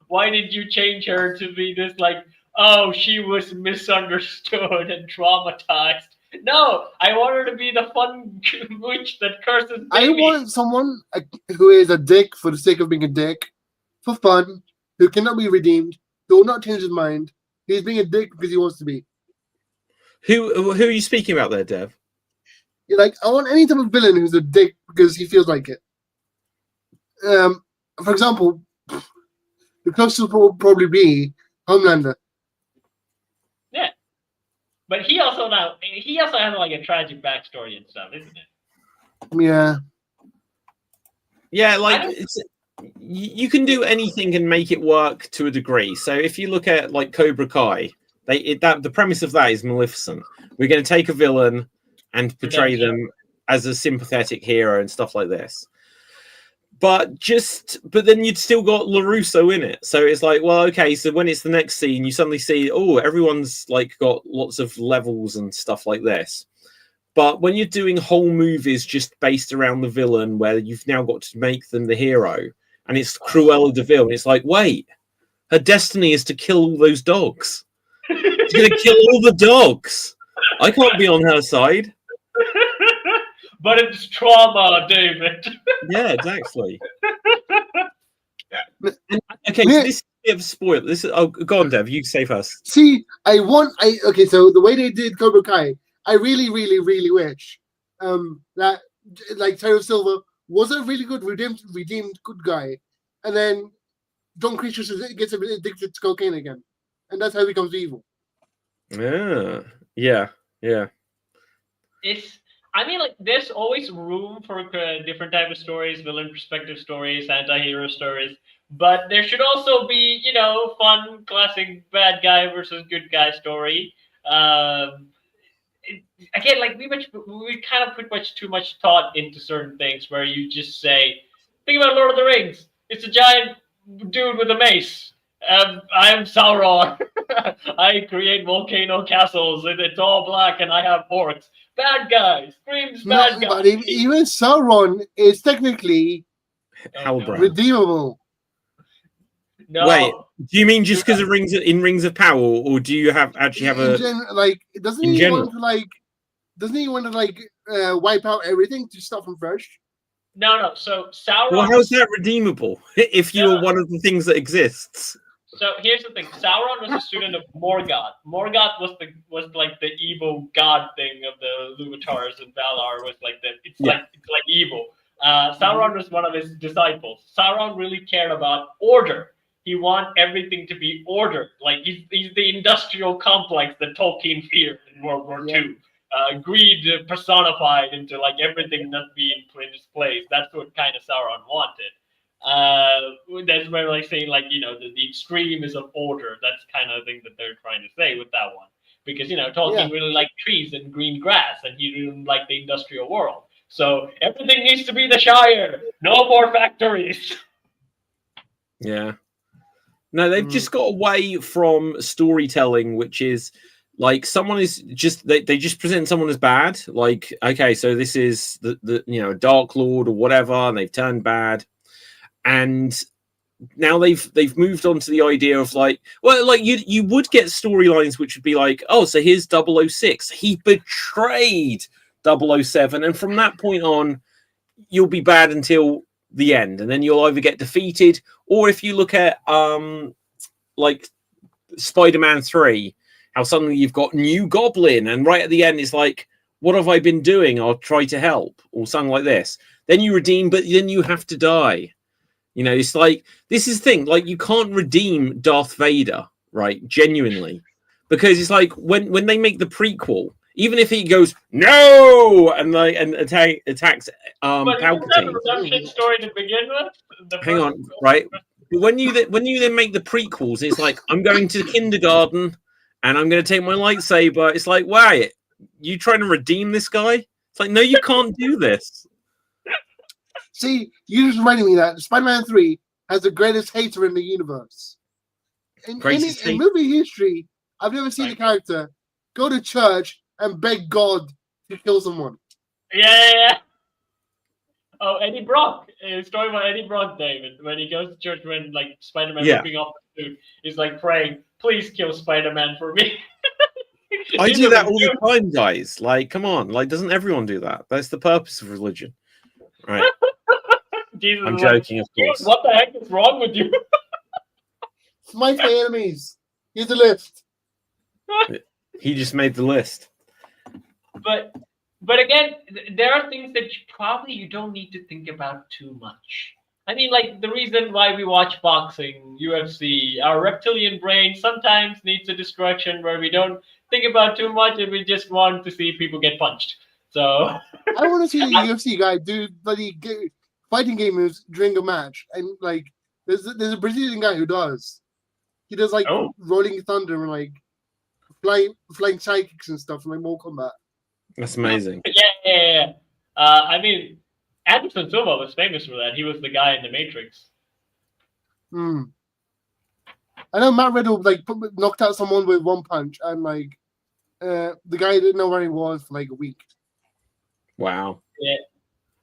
Why did you change her to be this like, oh, she was misunderstood and traumatized? No, I want her to be the fun witch that curses babies. I want someone who is a dick for the sake of being a dick, for fun, who cannot be redeemed, who will not change his mind. He's being a dick because he wants to be. Who are you speaking about there, Dev? You're like, I want any type of villain who's a dick because he feels like it. For example, the closest will probably be Homelander. Yeah, but he also has like a tragic backstory and stuff, isn't it? Yeah, like you can do anything and make it work to a degree. So if you look at like Cobra Kai, the premise of that is Maleficent. We're going to take a villain and portray them as a sympathetic hero and stuff like this. But then you'd still got LaRusso in it. So it's like, well, okay, so when it's the next scene, you suddenly see, oh, everyone's like got lots of levels and stuff like this. But when you're doing whole movies just based around the villain, where you've now got to make them the hero, and it's Cruella de Vil, and it's like, wait, her destiny is to kill all those dogs. She's going to kill all the dogs. I can't be on her side. But it's trauma, David. Yeah, exactly. Okay, so this is a bit of a spoiler. Go on, Dev. You say first. See, okay, so the way they did Cobra Kai, I really, really, really wish that like Terry Silver was a really good redeemed good guy, and then John Creature gets addicted to cocaine again, and that's how he becomes evil. Yeah. There's always room for different type of stories, villain perspective stories, anti-hero stories. But there should also be, fun, classic bad guy versus good guy story. Again, like we kind of put too much thought into certain things where you just say, think about Lord of the Rings. It's a giant dude with a mace. I'm Sauron. I create volcano castles and it's all black and I have orcs. Bad guy. Screams bad guy. But even Sauron is technically redeemable. No. Wait, do you mean just because of Rings of Power, or do you actually have doesn't he want to wipe out everything to start from fresh? No. So Sauron. Well, how's that redeemable if you are one of the things that exists? So here's the thing: Sauron was a student of Morgoth. Morgoth was like the evil god thing of the Ilúvatars, and Valar was like it's like evil. Sauron was one of his disciples. Sauron really cared about order. He wanted everything to be ordered. Like he's the industrial complex that Tolkien feared in World War II. Greed personified into like everything not being put in its place. That's what kind of Sauron wanted. That's where like saying like the extreme is of order. That's kind of the thing that they're trying to say with that one, because Tolkien really liked trees and green grass, and he didn't like the industrial world. So everything needs to be the Shire. No more factories. Yeah. No, they've just got away from storytelling, which is like someone is just they just present someone as bad. Like, okay, so this is the Dark Lord or whatever, and they've turned bad. And now they've moved on to the idea of like, well, like you would get storylines which would be like, oh, so here's 006. He betrayed 007, and from that point on, you'll be bad until the end, and then you'll either get defeated, or if you look at like Spider-Man 3, how suddenly you've got New Goblin, and right at the end it's like, what have I been doing? I'll try to help, or something like this. Then you redeem, but then you have to die. It's like, this is the thing, like, you can't redeem Darth Vader, right? Genuinely. Because it's like, when they make the prequel, even if he goes, no! And attacks but Palpatine. But a redemption story to begin with? Hang on, right? When you then make the prequels, it's like, I'm going to kindergarten, and I'm going to take my lightsaber. It's like, why? You trying to redeem this guy? It's like, no, you can't do this. See, you just reminded me that Spider-Man 3 has the greatest hater in the universe. In movie history, I've never seen a character go to church and beg God to kill someone. Yeah. Oh, Eddie Brock. It's talking about Eddie Brock, David. When he goes to church, when like Spider-Man ripping off the suit, he's like praying, "Please kill Spider-Man for me." I do that all the time, guys. Like, come on. Like, doesn't everyone do that? That's the purpose of religion, right? Jesus, I'm joking, of course. What the heck is wrong with you? Smite my enemies. Here's the list. He just made the list. But again, there are things that you don't need to think about too much. I mean, like, the reason why we watch boxing, UFC, our reptilian brain sometimes needs a distraction where we don't think about too much and we just want to see people get punched. So I want to see the UFC guy do bloody fighting games during a match, and like there's a Brazilian guy who does. He does like Rolling Thunder and like flying sidekicks and stuff, like Mortal Kombat. That's amazing. Yeah. I mean, Anderson Silva was famous for that. He was the guy in The Matrix. I know Matt Riddle knocked out someone with one punch, and the guy didn't know where he was for like a week. Wow. Yeah.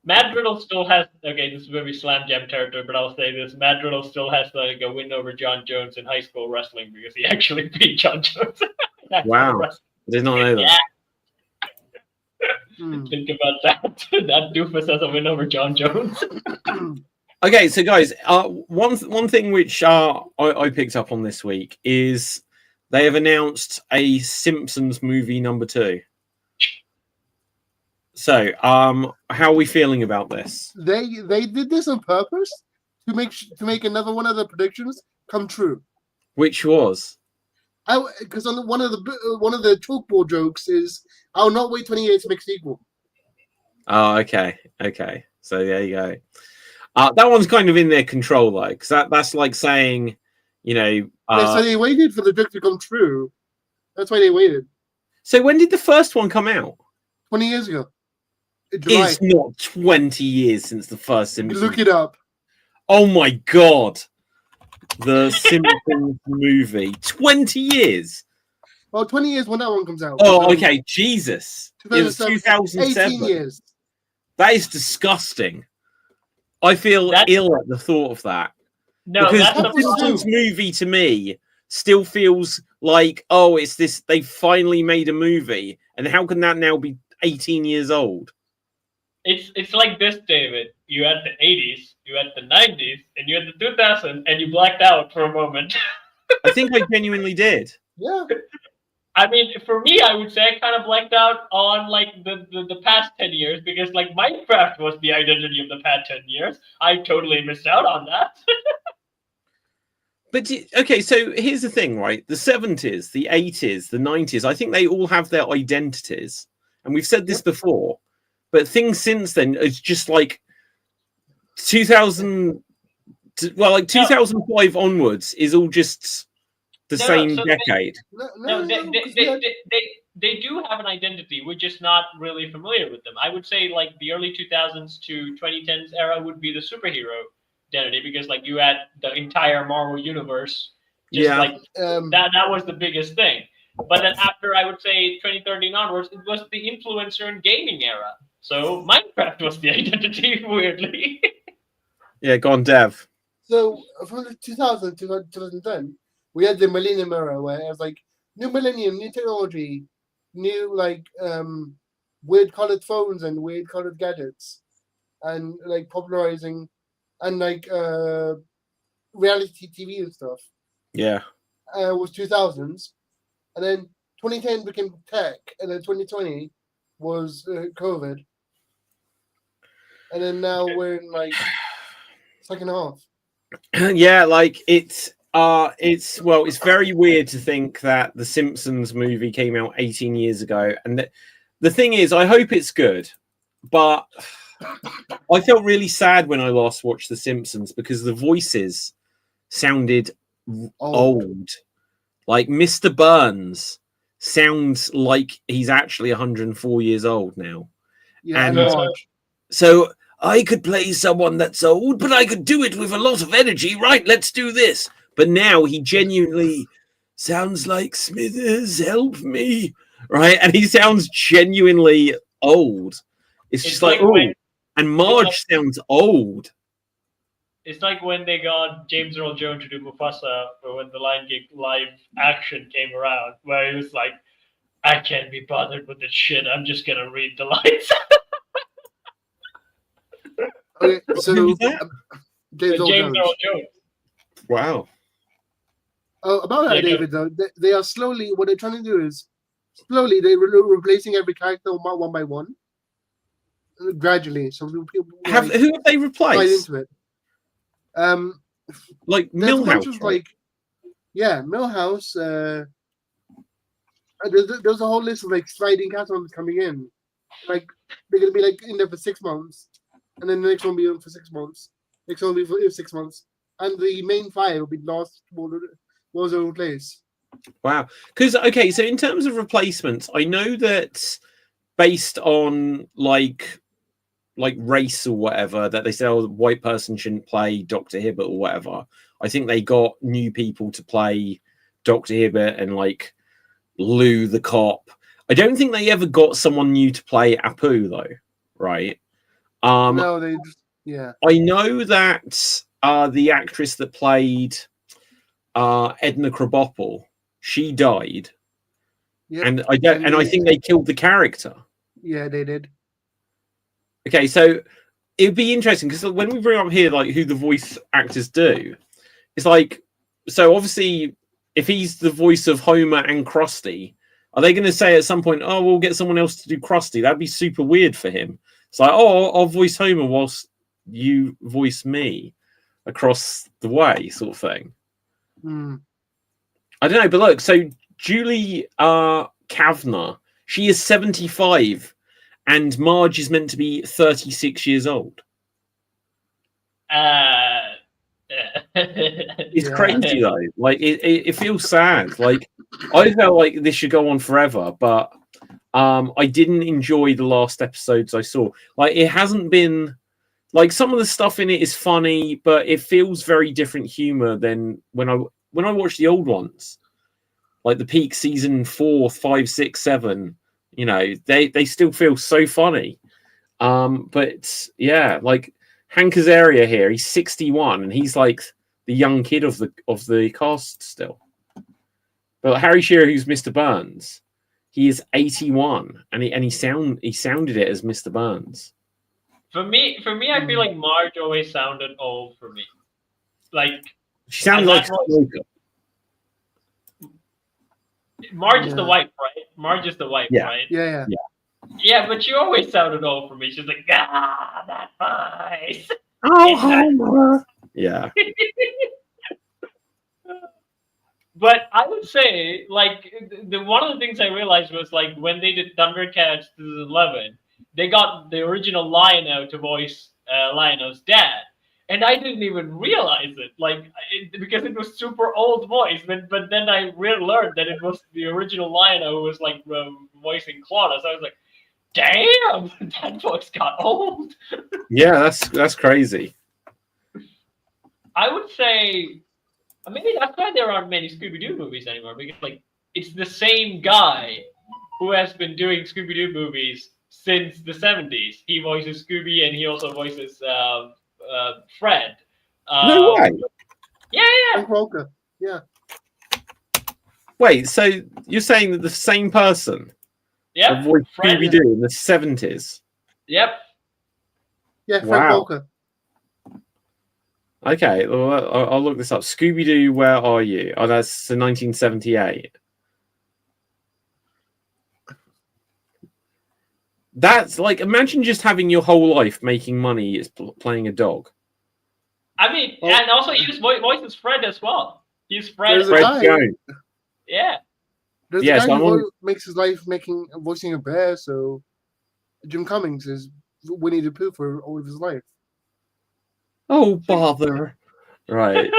Matt Riddle still has, okay, this is very slam jam territory, but I'll say this. Matt Riddle still has like a win over John Jones in high school wrestling because he actually beat John Jones. Wow. I did not know that. Yeah. Think about that. That doofus has a win over John Jones. Okay, so guys, one thing which I picked up on this week is they have announced a Simpsons movie number 2. So, how are we feeling about this? They did this on purpose to make another one of the predictions come true. Which was? Because on one of the chalkboard jokes is, "I'll not wait 20 years to make a sequel." Oh, okay. So there you go. That one's kind of in their control, though, because that's like saying, so they waited for the joke to come true. That's why they waited. So when did the first one come out? 20 years ago. It's not 20 years since the first Simpsons. Look it up. Oh my god. The Simpsons movie. 20 years. Well, 20 years when that one comes out. Oh, okay. Jesus. It was 2007. 18 years. That is disgusting. I feel ill at the thought of that. No, because that's the Simpsons movie to me still feels like, it's this, they finally made a movie. And how can that now be 18 years old? It's like this, David. You had the 80s, you had the 90s, and you had the 2000s, and you blacked out for a moment. I think I genuinely did. Yeah. I mean, for me, I would say I kind of blacked out on like the past 10 years because like Minecraft was the identity of the past 10 years. I totally missed out on that. But okay, so here's the thing, right? The 70s, the 80s, the 90s, I think they all have their identities. And we've said this before, but things since then, it's just like 2005 onwards is all just the same decade. They do have an identity. We're just not really familiar with them. I would say like the early 2000s to 2010s era would be the superhero identity because like you had the entire Marvel universe Just Yeah. like that was the biggest thing. But then after, I would say, 2013 onwards, it was the influencer and gaming era. So Minecraft was the identity, weirdly. Yeah, go on, Dev. So from the 2000 to 2010, we had the millennium era where it was like new millennium, new technology, new like weird colored phones and weird colored gadgets, and like popularizing and like reality TV and stuff. Yeah. Was 2000s, and then 2010 became tech, and then 2020 was COVID, and then now we're in like second half. Yeah, like it's very weird to think that the Simpsons movie came out 18 years ago, and the thing is, I hope it's good, but I felt really sad when I last watched the Simpsons because the voices sounded old. Like Mr. Burns sounds like he's actually 104 years old now. Yeah, and so I could play someone that's old, but I could do it with a lot of energy. Right, let's do this. But now he genuinely sounds like Smithers, help me. Right, and he sounds genuinely old. It's just like, oh, and Marge sounds old. It's like when they got James Earl Jones to do Mufasa for when the Lion King live action came around, where he was like, I can't be bothered with this shit. I'm just going to read the lines. Okay, so James Earl Jones. Wow. About that, David, though, they are slowly, what they're trying to do is slowly they're replacing every character one by one, gradually. So people who have they replaced? Into it. Like Milhouse, right? Yeah, Milhouse. There's a whole list of like sliding cast members coming in. Like they're gonna be like in there for 6 months, and then the next one will be in for 6 months. Next one will be for 6 months, and the main 5 will be lost. Was replaced. Wow. Because okay, so in terms of replacements, I know that based on like race or whatever, that they say, oh, the white person shouldn't play Dr. Hibbert or whatever. I think they got new people to play Dr. Hibbert and like Lou the cop. I don't think they ever got someone new to play Apu though, right? No, they just, yeah. I know that the actress that played Edna Krabappel, she died. Yep. And I think they killed the character. Yeah, they did. Okay, so it'd be interesting because when we bring up here like who the voice actors do, it's like, so obviously if he's the voice of Homer and Krusty, are they going to say at some point, oh, we'll get someone else to do Krusty? That'd be super weird for him. It's like, oh, I'll voice Homer whilst you voice me across the way, sort of thing. I don't know, but look, so Julie Kavner, she is 75. And Marge is meant to be 36 years old. It's crazy though. Like it feels sad. Like I felt like this should go on forever, but I didn't enjoy the last episodes I saw. Like it hasn't been like some of the stuff in it is funny, but it feels very different humor than when I watched the old ones, like the peak season 4, 5, 6, 7. You know, they still feel so funny. But yeah, like Hank Azaria here, he's 61 and he's like the young kid of the cast still. But Harry Shearer, who's Mr. Burns, he is 81 and he sounded it as Mr. Burns. For me, I feel like Marge always sounded old for me. Like she sounded like Marge is the wife, right? Marge is the wife, right? Yeah. Yeah, but she always sounded old for me. She's like, that voice. Oh, Homer. Yeah. But I would say, like, the one of the things I realized was, like, when they did Thundercats 2011, they got the original Lion-O to voice Lion-O's dad. And I didn't even realize it, because it was super old voice. But then I learned that it was the original Lion-O who was, like, voicing Claudia. So I was like, damn, that voice got old. Yeah, that's crazy. I would say Maybe that's why there aren't many Scooby-Doo movies anymore, because like it's the same guy who has been doing Scooby-Doo movies since the 70s. He voices Scooby and he also voices Fred. No Um, way. yeah, Frank Welker. Yeah. Wait, so you're saying that the same person yep, voiced Fred. Scooby-Doo in the 70s? Yep. Yeah, Frank Wow. Welker. Okay, well, I'll look this up. Scooby-Doo, Where Are You? Oh, that's 1978. That's like, imagine just having your whole life making money is playing a dog. I mean, Well, and also he voices Fred as well. He's Fred. There's a Fred guy. Jones. Yeah. There's Yes, a guy I'm who on- makes his life voicing a bear. So Jim Cummings is Winnie the Pooh for all of his life. Oh, bother. Right.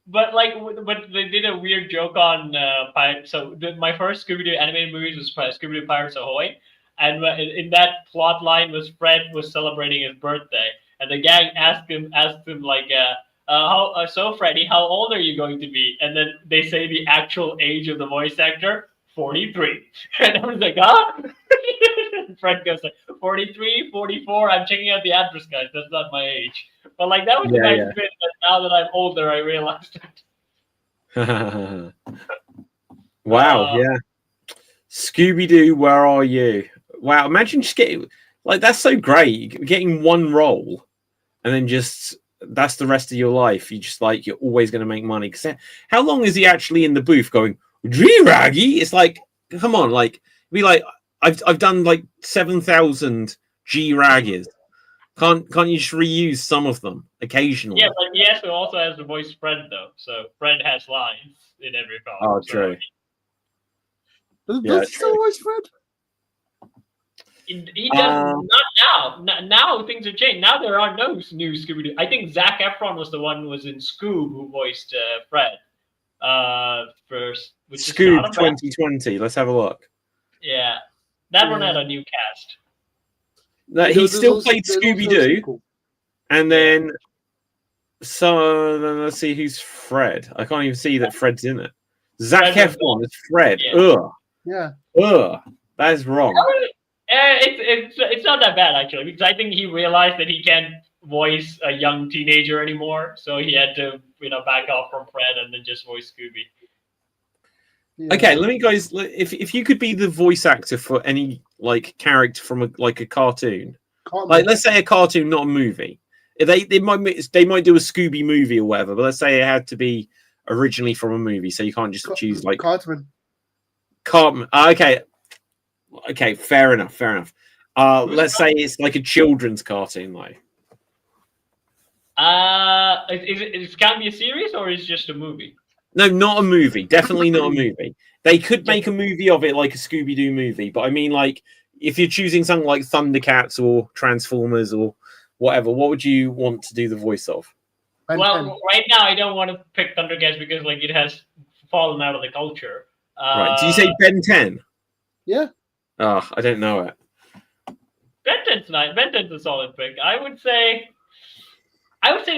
But they did a weird joke on Pirate. So my first Scooby-Doo animated movies was Scooby-Doo Pirates Ahoy, and in that plot line was Fred was celebrating his birthday, and the gang asked him like, so Freddy, how old are you going to be? And then they say the actual age of the voice actor, 43, and I was like, huh? Fred goes like 43, 44. I'm checking out the address, guys. That's not my age. But like that was a nice bit. But now that I'm older, I realized it. Wow, yeah. Scooby-Doo, Where Are You? Wow, imagine just getting, like, that's so great. Getting one role and then just, that's the rest of your life. You just, like, you're always going to make money. Because how long is he actually in the booth going, G-Raggy? It's like, come on, like, be like, I've done, like, 7,000 G-Raggies. Can't you just reuse some of them occasionally? Yeah, but he also has the voice Fred though. So Fred has lines in every film. Oh, so true. Does he still voice Fred? He does not now. Now things have changed. Now there are no new Scooby-Doo. I think Zac Efron was the one who was in Scoob who voiced Fred. First, which Scoob 2020. Let's have a look. Yeah, that one had a new cast. No, he still played Scooby-Doo, and then then let's see who's Fred. I can't even see that Fred's in it. Zac Efron is Fred. Yeah. Ugh. Yeah. Ugh. That is wrong. It's not that bad actually, because I think he realized that he can't voice a young teenager anymore, so he had to back off from Fred and then just voice Scooby. Yeah. Okay, let me guys. If you could be the voice actor for any like character from a cartoon, like let's say a cartoon, not a movie. They might do a Scooby movie or whatever, but let's say it had to be originally from a movie, so you can't just choose like Cartman. Cartman. Okay, fair enough. Let's say it's like a children's cartoon, though. It can be a series or is it just a movie? No, not a movie. Definitely not a movie. They could make a movie of it, like a Scooby-Doo movie. But I mean, like, if you're choosing something like Thundercats or Transformers or whatever, what would you want to do the voice of? Well, right now I don't want to pick Thundercats because like it has fallen out of the culture. Right. Do you say Ben 10? Yeah. Oh, I don't know it. Ben 10's nice. Ben 10's a solid pick. I would say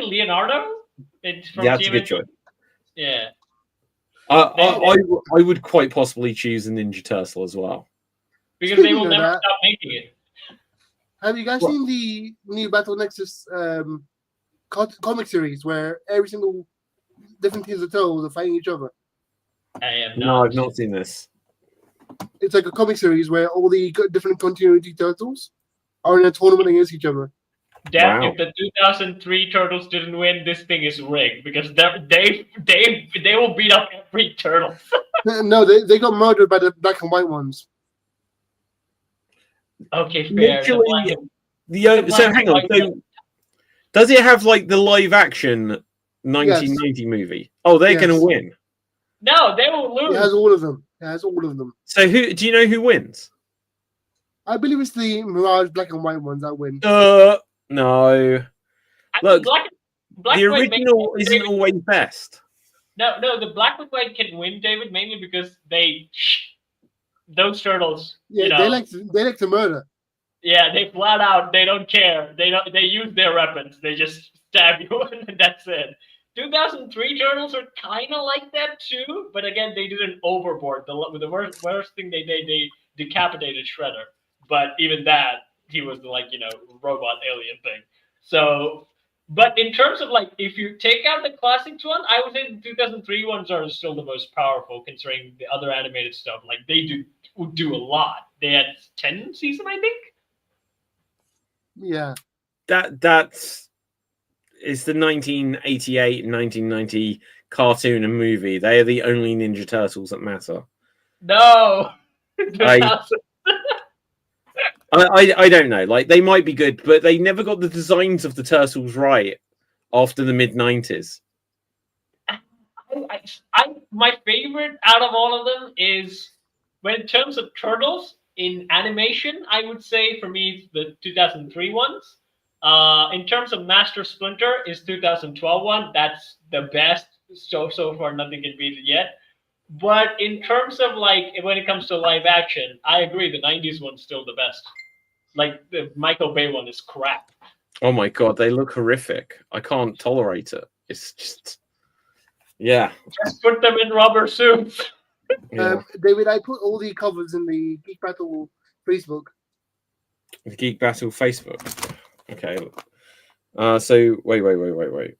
Leonardo. It's from That's a good choice. Yeah. I would quite possibly choose a Ninja Turtle as well. Because they will never stop making it. Have you guys seen the new Battle Nexus comic series where every single different teams of turtles are fighting each other? I have not. No, I've not seen this. It's like a comic series where all the different continuity turtles are in a tournament against each other. Damn, if the 2003 Turtles didn't win, this thing is rigged because they will beat up every turtle. No, they got murdered by the black and white ones. Okay, fair. Literally, so hang on. So does it have like the live action 1990 movie? Oh, they're going to win. No, they will lose. It has all of them. So who do you know who wins? I believe it's the Mirage black and white ones that win. No. Look, the original isn't always best. No, the black and white can win, David, mainly because those turtles. Yeah, they like to murder. Yeah, they flat out. They don't care. They use their weapons. They just stab you, and that's it. 2003 Turtles are kind of like that too, but again, they didn't overboard. The worst thing they did, they decapitated Shredder. But even that, he was like, robot alien thing. So, but in terms of like, if you take out the classics one, I would say the 2003 ones are still the most powerful, considering the other animated stuff. Like they do a lot. They had 10 season, I think. Yeah. That's it's the 1988 and 1990 cartoon and movie. They are the only Ninja Turtles that matter. No. I don't know. Like they might be good, but they never got the designs of the turtles right after the mid-90s. My favorite out of all of them is, when in terms of turtles in animation, I would say for me it's the 2003 ones. In terms of Master Splinter is 2012 one. That's the best. So far nothing can beat it yet. But in terms of like when it comes to live action, I agree the 90s one's still the best. Like the Michael Bay one is crap. Oh my god, they look horrific. I can't tolerate it. It's just Just put them in rubber suits. Yeah. David, I put all the covers in the Geek Battle Facebook. The Geek Battle Facebook. Okay. So wait.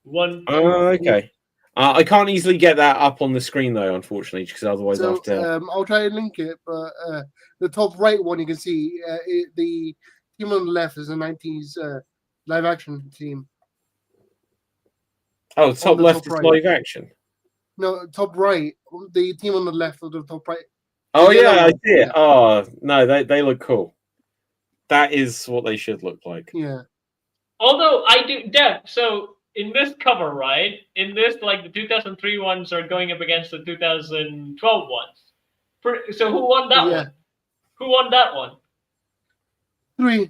One. Okay. I can't easily get that up on the screen though, unfortunately, because otherwise I have to. I'll try and link it, but the top right one you can see the team on the left is a 90s live action team. Oh, the top left is live action. No, top right. The team on the left of the top right. Oh yeah, I see it. Yeah. Oh no, they look cool. That is what they should look like. Yeah. Although I do, Dev. So in this cover, right? In this, like the 2003 ones are going up against the 2012 ones. So who won that one? Who won that one? 3.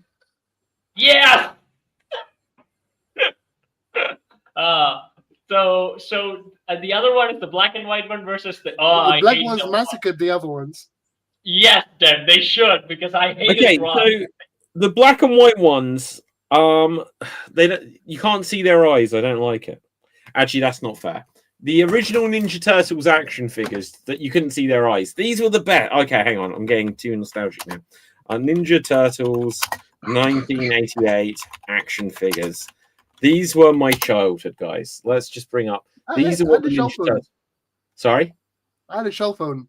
Yes. So the other one is the black and white one versus the the black ones massacred the other ones. Yes, Dev, they should, because I hate it. Okay, so the black and white ones, you can't see their eyes. I don't like it. Actually, that's not fair. The original Ninja Turtles action figures that you couldn't see their eyes. These were the best. Okay, hang on. I'm getting too nostalgic now. Ninja Turtles 1988 action figures. These were my childhood, guys. Let's just bring up. These are what the Ninja Turtles. Sorry? I had a shell phone.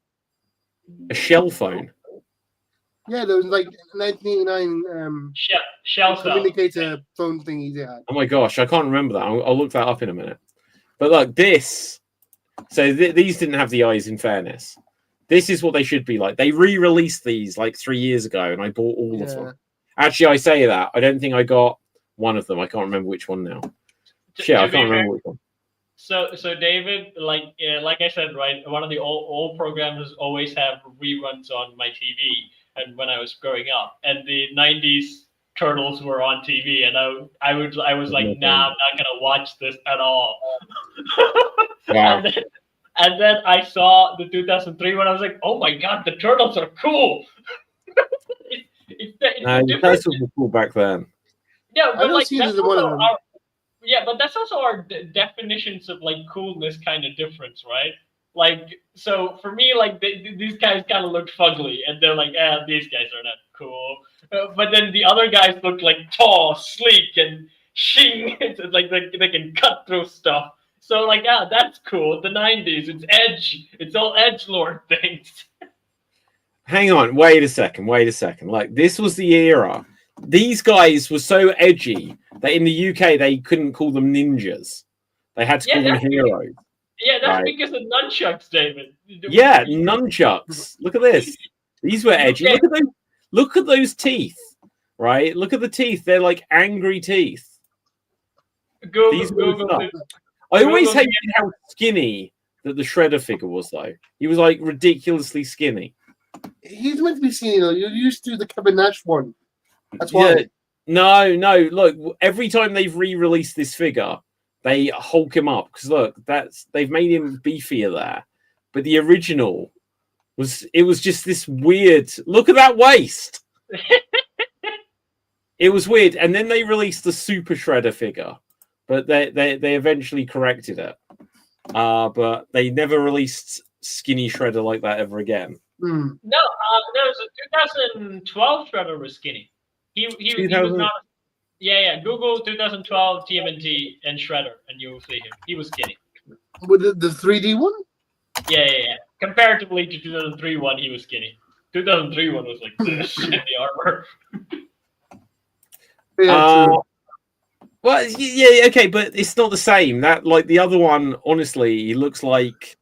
A shell phone? Yeah, there was like 1989 shell communicator phone thingies they had. Oh my gosh, I can't remember that. I'll look that up in a minute. But look, this. So these didn't have the eyes, in fairness. This is what they should be like. They re-released these like 3 years ago, and I bought all of them. Actually, I say that. I don't think I got one of them. I can't remember which one now. Yeah, I can't remember which one. So David, like I said, right, one of the old programs always have reruns on my TV, and when I was growing up, and the 90s Turtles were on TV, and I was like, nah, I'm not gonna watch this at all. Wow. and then I saw the 2003 one. I was like, oh my god, the Turtles are cool. The Turtles were cool back then. Yeah, but like that's also but that's also our definitions of like coolness kind of difference, right? Like, so for me, like these guys kind of looked fugly, and they're like, these guys are not cool. But then the other guys look like tall, sleek, and shing. It's like they can cut through stuff. So like, that's cool. The 90s, it's edge. It's all edgelord things. Hang on, wait a second. Like, this was the era. These guys were so edgy that in the UK they couldn't call them ninjas. They had to call them heroes. Yeah, that's because of nunchucks, David. Yeah, nunchucks. Look at this. These were edgy. Look at those teeth. Right? Look at the teeth. They're like angry teeth. I always hated how skinny that the Shredder figure was, though. He was like ridiculously skinny. He's meant to be skinny, though. You're used to the Kevin Nash one. That's why. Yeah. No. Look, every time they've re-released this figure, they hulk him up because look, they've made him beefier there. But the original was just this weird. Look at that waist. It was weird, and then they released the Super Shredder figure, but they eventually corrected it. But they never released Skinny Shredder like that ever again. Hmm. No, there was a 2012 Shredder was skinny. He was not. Yeah. Google 2012 TMNT and Shredder, and you will see him. He was skinny. With the 3D one? Yeah. Comparatively to 2003 one, he was skinny. 2003 one was like this in the armor. Yeah, true. Well, yeah, okay, but it's not the same. That like the other one, honestly, he looks like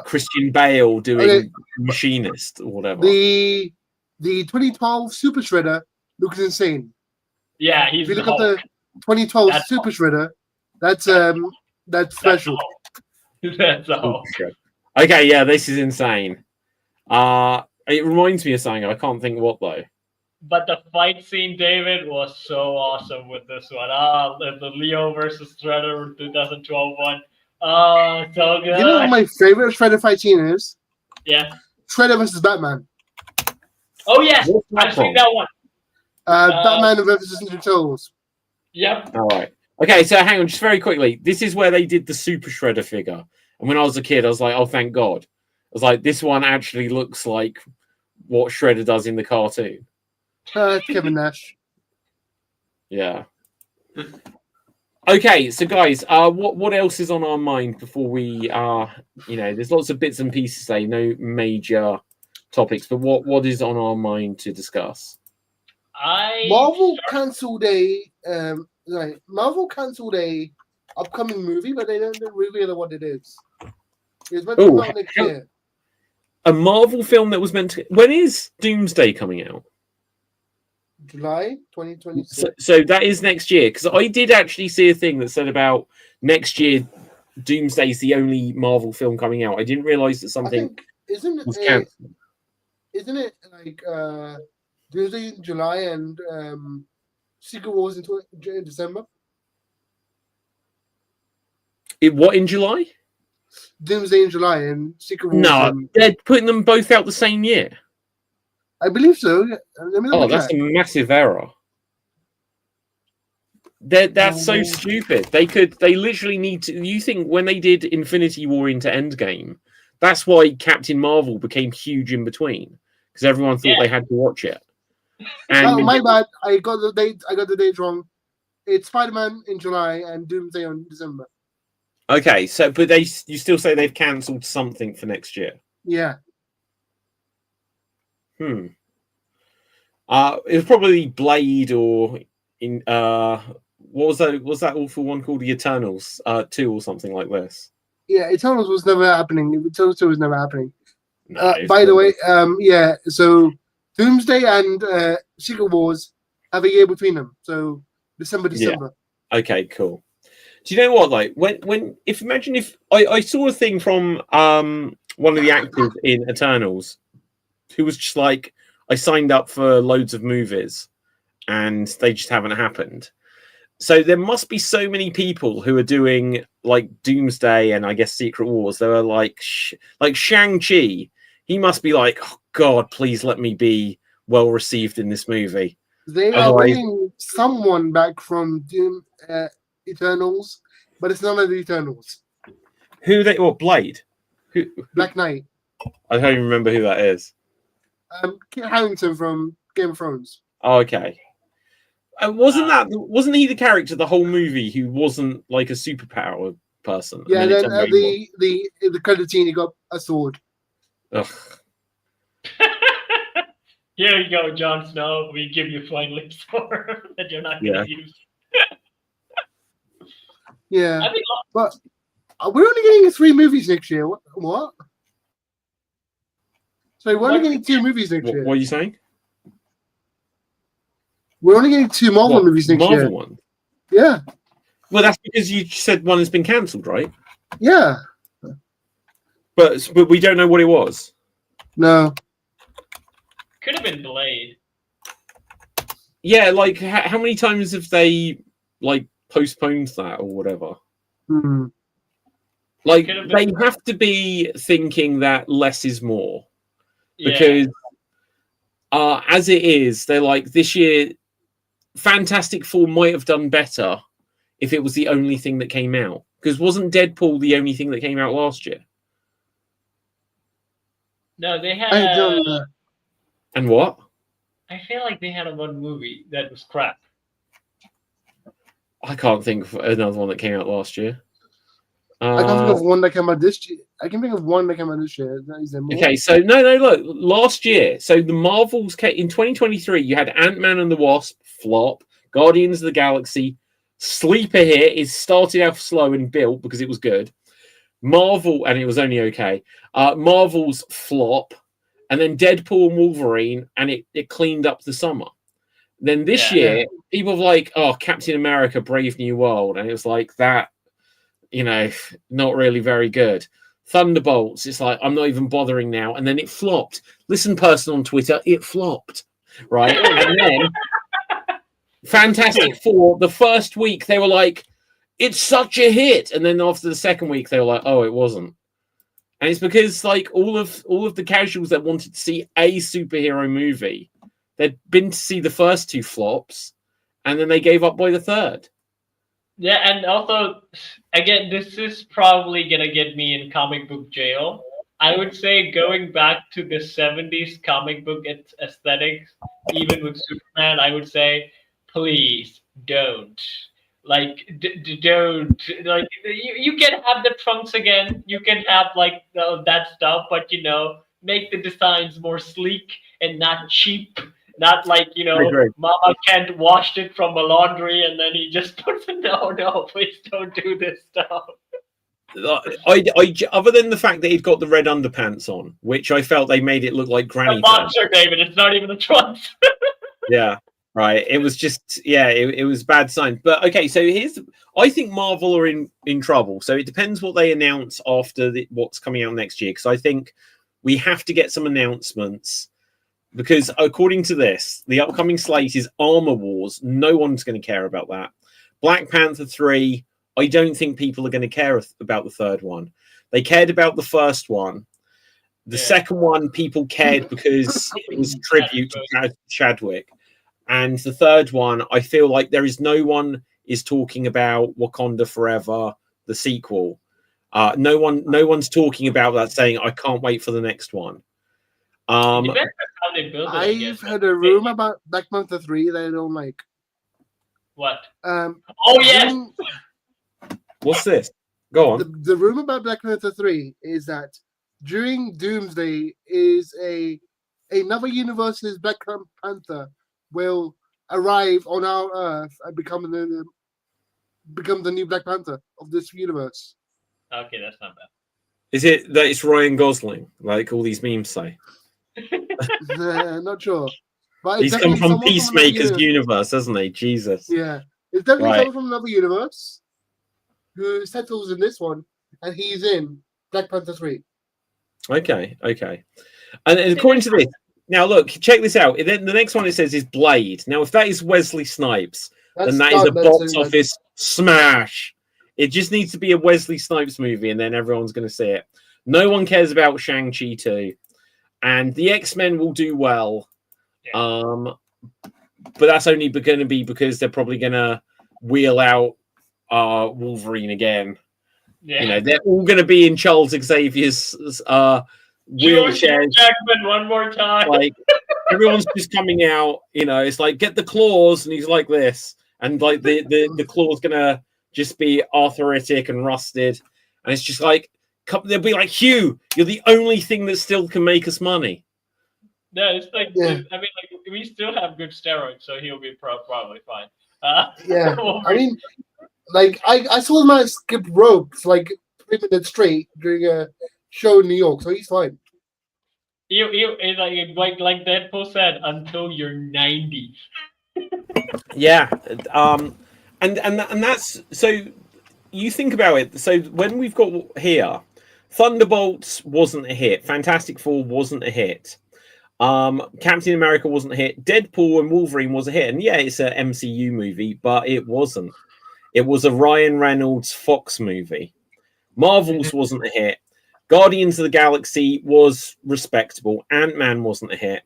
Christian Bale doing Machinist or whatever. The 2012 Super Shredder looks insane. Yeah, he's If you the look at Hulk. the 2012 That's Super Shredder, that's special. That's a Hulk. Okay, yeah, this is insane. It reminds me of something. I can't think what though. But the fight scene, David, was so awesome with this one. The Leo versus Shredder 2012 one. Oh, so good. You know what my favorite Shredder fight scene is? Yeah. Shredder versus Batman. Oh yes, I've seen that one. Batman versus Ninja Turtles. Yep. All right. Okay, so hang on, just very quickly. This is where they did the Super Shredder figure, and when I was a kid, I was like, "Oh, thank God!" I was like, "This one actually looks like what Shredder does in the cartoon." Kevin Nash. Yeah. Okay, so guys, what else is on our mind before we there's lots of bits and pieces today, no major topics, but what is on our mind to discuss? Marvel cancelled a upcoming movie, but they don't reveal what it is. It's meant to come out next year. A Marvel film that was meant to. When is Doomsday coming out? July 2026. So that is next year, because I did actually see a thing that said about next year Doomsday is the only Marvel film coming out. I didn't realize that something was cancelled. Isn't it like Doomsday in July and Secret Wars in December? What in July? Doomsday in July and Secret Wars. No, they're putting them both out the same year. I believe so. That's a massive error. That's so stupid. They literally need to. You think when they did Infinity War into Endgame, that's why Captain Marvel became huge in between, because everyone thought they had to watch it. And my bad. I got the date wrong. It's Spider-Man in July and Doomsday in December. Okay, but you still say they've cancelled something for next year? Yeah. It was probably Blade or in what was that awful one called, The Eternals 2 or something like this. Yeah, Eternals was never happening. Eternals 2 was never happening. No, by the way, so Doomsday and Secret Wars have a year between them. So December. Yeah. Okay, cool. Do you know what? Like imagine if I saw a thing from one of the actors in Eternals who was just like, I signed up for loads of movies and they just haven't happened. So there must be so many people who are doing like Doomsday and I guess Secret Wars. They are like Shang-Chi. He must be like, oh God, please let me be well received in this movie. They are bringing someone back from Eternals, but it's none of the Eternals. Who they? Or Blade? Who? Black Knight. I don't even remember who that is. Kit Harington from Game of Thrones. Oh, okay. Wasn't he the character the whole movie who wasn't like a superpower person? Yeah, then the credit scene, he got a sword. Ugh. Here you go, Jon Snow. We give you finally sword that you're not going to use. Yeah, but we're only getting 3 movies next year. What? So we're only getting 2 movies next year. What are you saying? We're only getting 2 Marvel movies next year. Marvel one? Yeah. Well, that's because you said one has been cancelled, right? Yeah. But we don't know what it was. No. Could have been Blade. Yeah, like how many times have they like postponed that or whatever? Hmm. Like they have to be thinking that less is more, because as it is, they're like, this year Fantastic Four might have done better, if it was the only thing that came out. Because wasn't Deadpool the only thing that came out last year? No, they had. I don't know. And what? I feel like they had one movie that was crap. I can't think of another one that came out last year. I can't think of one that came out this year. I can think of one that came out this year. Is there more? Okay, so no, look, last year, so the Marvels came in 2023. You had Ant-Man and the Wasp flop, Guardians of the Galaxy, Sleeper hit. It started off slow and built because it was good. Marvel, and it was only okay. Marvel's flop, and then Deadpool and Wolverine, and it cleaned up the summer. Then this year, people were like, oh, Captain America, Brave New World, and it was like that. Not really very good. Thunderbolts, it's like, I'm not even bothering now. And then it flopped. Listen, person on Twitter, it flopped. Right? And then Fantastic Four, the first week, they were like, it's such a hit. And then after the second week, they were like, oh, it wasn't. And it's because, like, all of the casuals that wanted to see a superhero movie, they'd been to see the first two flops, and then they gave up by the third. Yeah, and also, again, this is probably gonna get me in comic book jail. I would say going back to the 70s comic book aesthetics, even with Superman, I would say, please don't. Like, don't. Like, you can have the trunks again. You can have, like, that stuff, but, make the designs more sleek and not cheap. Not like, Mama Kent washed it from a laundry and then he just puts it. No, please don't do this stuff. I other than the fact that he'd got the red underpants on, which I felt they made it look like granny. The boxer, David. It's not even the trunks. Yeah, right. It was just, it was bad sign. But okay, so I think Marvel are in trouble. So it depends what they announce after what's coming out next year. Because I think we have to get some announcements. Because according to this, the upcoming slate is Armor Wars. No one's going to care about that. Black Panther 3, I don't think people are going to care about the third one. They cared about the first one. The second one, people cared because it was a tribute to Chadwick. And the third one, I feel like there is no one is talking about Wakanda Forever, the sequel. No one's talking about that, saying, I can't wait for the next one. I've heard a rumor about Black Panther 3 that I don't like. What? Oh, yes! What's this? Go on. The rumor about Black Panther 3 is that during Doomsday is another universe's Black Panther will arrive on our Earth and become the new Black Panther of this universe. Okay, that's not bad. Is it that it's Ryan Gosling, like all these memes say? Not sure. But he's come from Peacemaker's universe, hasn't he? Jesus. Yeah. It's definitely someone from another universe who settles in this one, and he's in Black Panther 3. Okay. And according to this, now look, check this out. Then the next one it says is Blade. Now, if that is Wesley Snipes, then that is a box office smash. It just needs to be a Wesley Snipes movie, and then everyone's going to see it. No one cares about Shang-Chi 2. And the X-Men will do well. Yeah. But that's only going to be because they're probably going to wheel out Wolverine again. Yeah. They're all going to be in Charles Xavier's wheelchair. Jackman one more time. Like, everyone's just coming out. It's like, get the claws, and he's like this. And like the claw's going to just be arthritic and rusted. And it's just like, they'll be like, Hugh, you're the only thing that still can make us money. No, it's like, I mean, like, we still have good steroids, so he'll be probably fine. I mean, like, I saw the man skip ropes like 3 minutes straight during a show in New York, so he's fine. Like Deadpool said, until you're 90. Yeah, and that's so. You think about it. So when we've got here, Thunderbolts wasn't a hit. Fantastic Four wasn't a hit. Captain America wasn't a hit. Deadpool and Wolverine was a hit. And yeah, it's an MCU movie, but it wasn't. It was a Ryan Reynolds Fox movie. Marvel's wasn't a hit. Guardians of the Galaxy was respectable. Ant-Man wasn't a hit.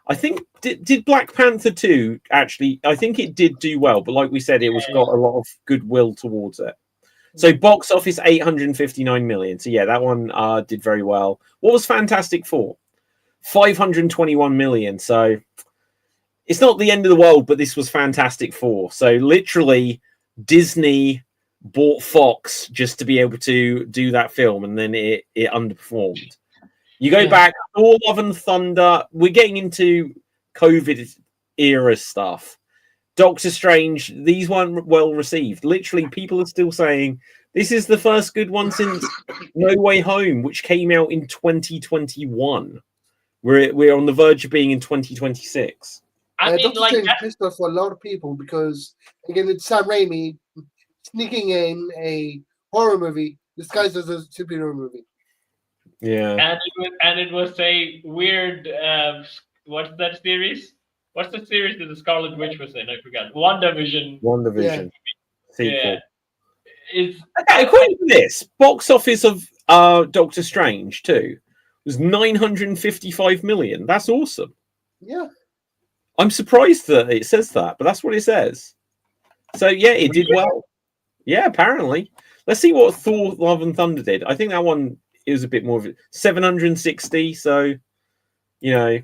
I think did Black Panther 2 actually? I think it did do well, but like we said, it was got a lot of goodwill towards it. So box office 859 million. So yeah, that one did very well. What was Fantastic Four? 521 million. So it's not the end of the world, but this was Fantastic Four. So literally, Disney bought Fox just to be able to do that film, and then it underperformed. You go back, Thor: Love and Thunder. We're getting into COVID era stuff. Doctor Strange. These weren't well received. Literally, people are still saying this is the first good one since No Way Home, which came out in 2021. We're on the verge of being in 2026. I mean, Doctor like Strange pissed off a lot of people because again, it's Sam Raimi sneaking in a horror movie disguised as a superhero movie. Yeah, and it was a weird. What's that series? What's the series that the Scarlet Witch was in? I forgot. WandaVision. WandaVision sequel. Yeah. It's Okay, according to this, box office of Doctor Strange 2 was 955 million. That's awesome. Yeah. I'm surprised that it says that, but that's what it says. So yeah, it did well. Yeah, apparently. Let's see what Thor: Love and Thunder did. I think that one is a bit more of it. 760. So, you know,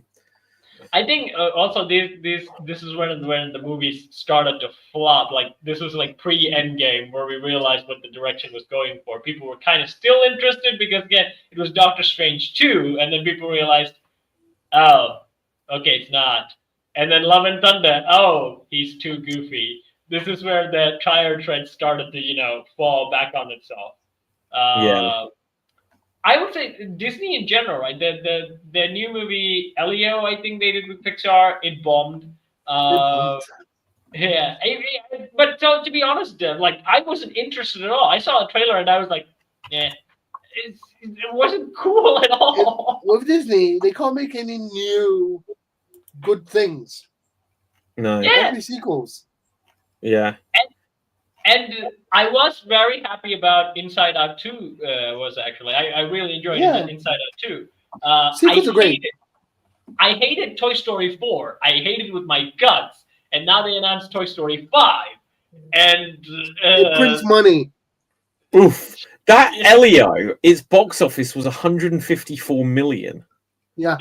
I think also this is when the movies started to flop. Like this was like pre-Endgame where we realized what the direction was going for. People were kind of still interested because again it was Doctor Strange 2, and then people realized, oh, okay, it's not. And then Love and Thunder, oh, he's too goofy. This is where the trier trend started to fall back on itself. yeah. I would say Disney in general, right? The new movie Elio, I think they did with Pixar, it bombed. Yeah, but so to be honest, like I wasn't interested at all. I saw a trailer and I was like, yeah, it wasn't cool at all. With Disney, they can't make any new good things. No. Yeah. Only sequels. Yeah. And I was very happy about Inside Out 2. Was actually I really enjoyed Inside Out 2. Sequels are great. I hated Toy Story 4. I hated it with my guts. And now they announced Toy Story 5. And It prints money. Oof. That Elio, its box office was 154 million. Yeah.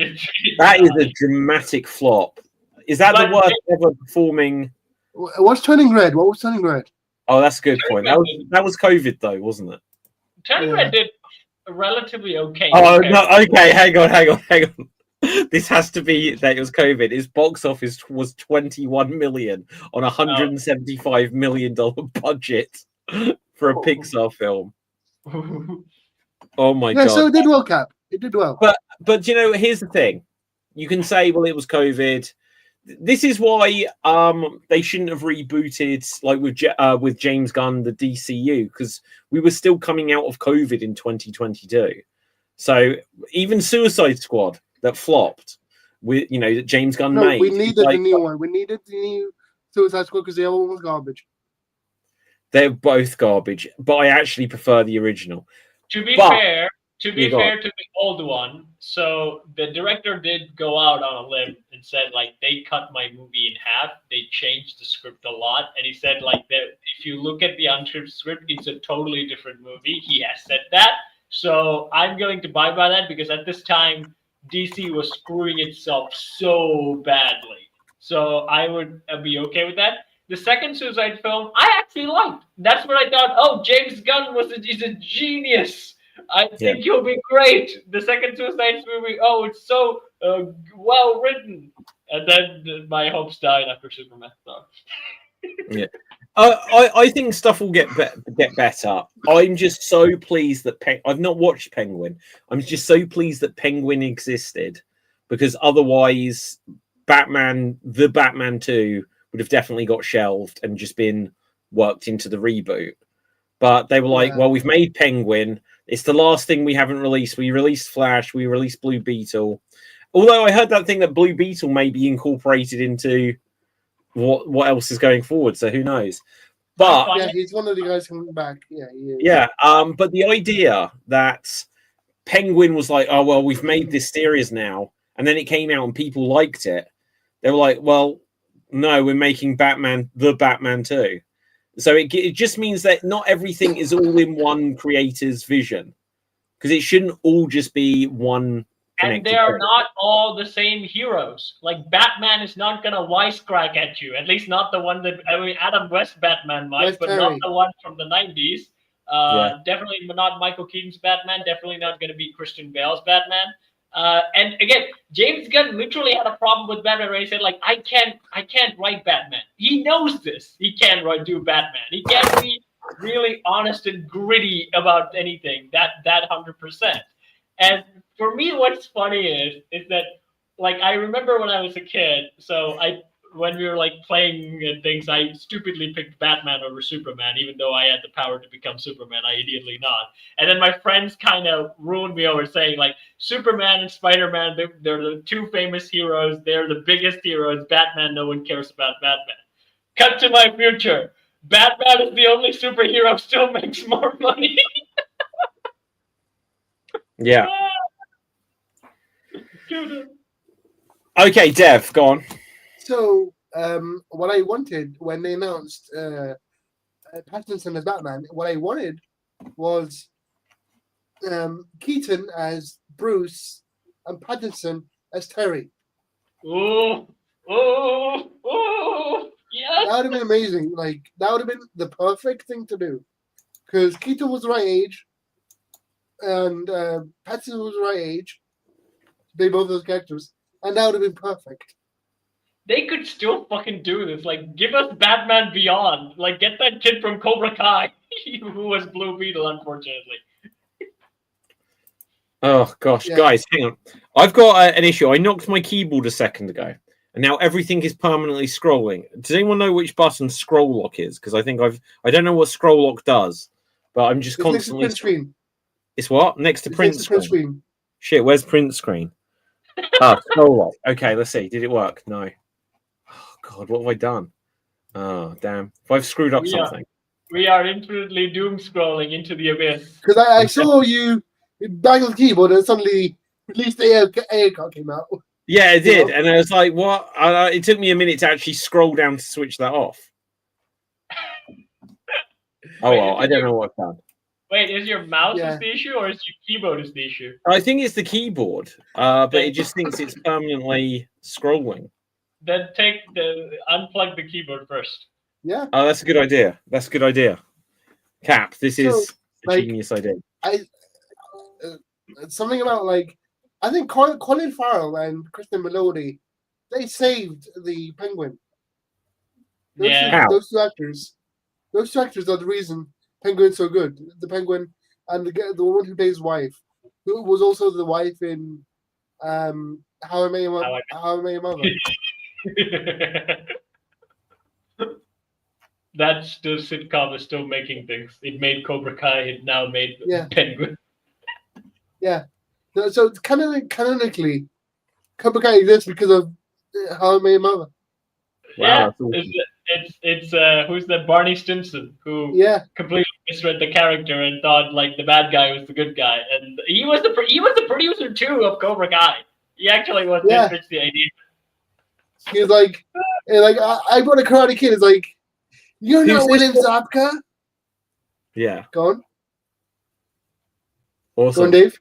That is a dramatic flop. Is that the worst ever performing? What's Turning Red? What was Turning Red? Oh, that's a good point. That was COVID though, wasn't it? Turning Red did relatively okay. Oh no, okay, hang on. This has to be that it was COVID. His box office was 21 million on a $175 million budget for a Pixar film. Oh my god. So it did well, Cap. It did well. But here's the thing. You can say, well, it was COVID. This is why they shouldn't have rebooted like with James Gunn the DCU, because we were still coming out of COVID in 2022. So even Suicide Squad that flopped, that James Gunn made. We needed the new one. We needed the new Suicide Squad because the other one was garbage. They're both garbage, but I actually prefer the original. To be fair to the old one, so the director did go out on a limb and said like they cut my movie in half. They changed the script a lot, and he said like that if you look at the unscripted script, it's a totally different movie. He has said that, so I'm going to buy by that because at this time DC was screwing itself so badly. So I would be okay with that. The second Suicide film, I actually liked. That's what I thought. Oh, James Gunn he's a genius. I think he'll be great. The second Suicide movie, oh, it's so well written. And then my hopes died after Superman. So. Yeah, I think stuff will get better. I'm just so pleased that I've not watched Penguin. I'm just so pleased that Penguin existed, because otherwise, the Batman 2 would have definitely got shelved and just been worked into the reboot. But they were like, well, we've made Penguin. It's the last thing we haven't released. We released Flash. We released Blue Beetle. Although I heard that thing that Blue Beetle may be incorporated into what else is going forward. So who knows? But yeah, he's one of the guys coming back. Yeah, he is. Yeah. But the idea that Penguin was like, oh well, we've made this series now, and then it came out and people liked it, They were like, well, no, we're making Batman the Batman 2. So it just means that not everything is all in one creator's vision, because it shouldn't all just be one connected And they are thing. not all the same heroes. Like Batman is not gonna wisecrack at you. At least not the one that Adam West Batman might, West but Terry. not the one from the 90s. Yeah. Definitely not Michael Keaton's Batman. Definitely not gonna be Christian Bale's Batman. And again, James Gunn literally had a problem with Batman where he said, like, I can't write Batman. He knows this. He can't do Batman. He can't be really honest and gritty about anything. That 100%. And for me, what's funny is that, like, I remember when I was a kid, so when we were like playing and things, I stupidly picked Batman over Superman, even though I had the power to become Superman. I immediately not. And then my friends kind of ruined me over saying, like, Superman and Spider-Man, they're the two famous heroes. They're the biggest heroes. Batman, no one cares about Batman. Cut to my future. Batman is the only superhero who still makes more money. Yeah. Okay, Dev, go on. So, what I wanted when they announced Pattinson as Batman, what I wanted was Keaton as Bruce and Pattinson as Terry. Oh, yes. That would have been amazing. Like, that would have been the perfect thing to do. Because Keaton was the right age, and Pattinson was the right age to play both those characters, and that would have been perfect. They could still fucking do this. Like, give us Batman Beyond. Like, get that kid from Cobra Kai who was Blue Beetle, unfortunately. Oh, gosh. Yeah. Guys, hang on. I've got an issue. I knocked my keyboard a second ago, and now everything is permanently scrolling. Does anyone know which button scroll lock is? Because I don't know what scroll lock does, but I'm just It's constantly... next to print screen. It's what? Next to It's print next to print screen. screen. Shit, where's print screen? Scroll lock. Okay, let's see. Did it work? No. Oh, God, what have I done? Oh, damn. If I've screwed up something. We are infinitely doom scrolling into the abyss. Because I saw you bang on the keyboard and suddenly at least the air card came out. Yeah, it did. Yeah. And I was like, what? It took me a minute to actually scroll down to switch that off. Oh, well, I don't know what I've done. Wait, is your mouse Yeah. is the issue or is your keyboard is the issue? I think it's the keyboard, but it just thinks it's permanently scrolling. Then unplug the keyboard first. Yeah. Oh, that's a good idea. That's a good idea. Cap, this is a like, genius idea. Something about, like, I think Colin Farrell and Kristen Melody, they saved the Penguin. Those two actors are the reason Penguin's so good. The Penguin and the woman who plays wife, who was also the wife in How I Met Your Mother. That still sitcom is still making things. It made Cobra Kai. It now made Penguin. Yeah. So canonically, Cobra Kai exists because of How I Met Your Mother. Yeah, Wow, it's who's that? Barney Stinson, who completely misread the character and thought like the bad guy was the good guy, and he was the producer too of Cobra Kai. He actually was pitched the idea. He was like I brought a Karate Kid. It's like, you're not William Zabka. Yeah. Go on. Awesome. Go on, Dave.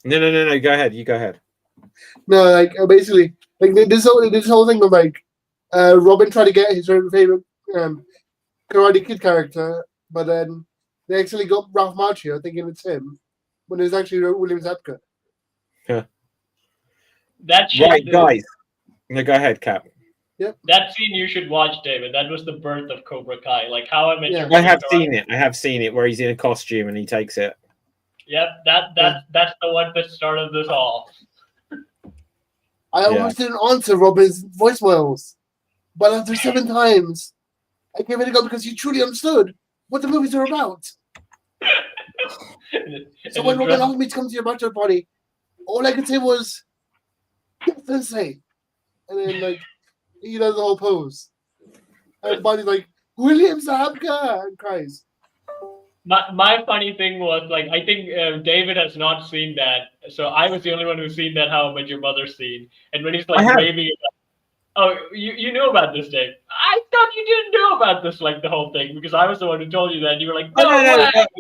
No. Go ahead. You go ahead. No, like basically, like this whole thing of like Robin tried to get his favorite Karate Kid character, but then they actually got Ralph Macchio thinking it's him, when it was actually William Zabka. Yeah. Right, guys. No, go ahead, Cap. Yep. That scene you should watch, David. That was the birth of Cobra Kai. Like How I Met Your Mother. I have seen it where he's in a costume and he takes it. Yep, that's the one that started this all. I almost didn't answer Robin's voicemails, but after 7 times, I gave it a go because you truly understood what the movies are about. So when Robin asked me to come to your bachelor party, all I could say was, "Yes, Sensei," and then like he does the whole pose, and Bonnie's like, "William Zabka," and cries. My funny thing was, like, I think David has not seen that, so I was the only one who's seen that How I Met Your Mother scene. And when he's like raving about, Oh, you knew about this, Dave. I thought you didn't know about this, like the whole thing, because I was the one who told you that. And you were like, Oh no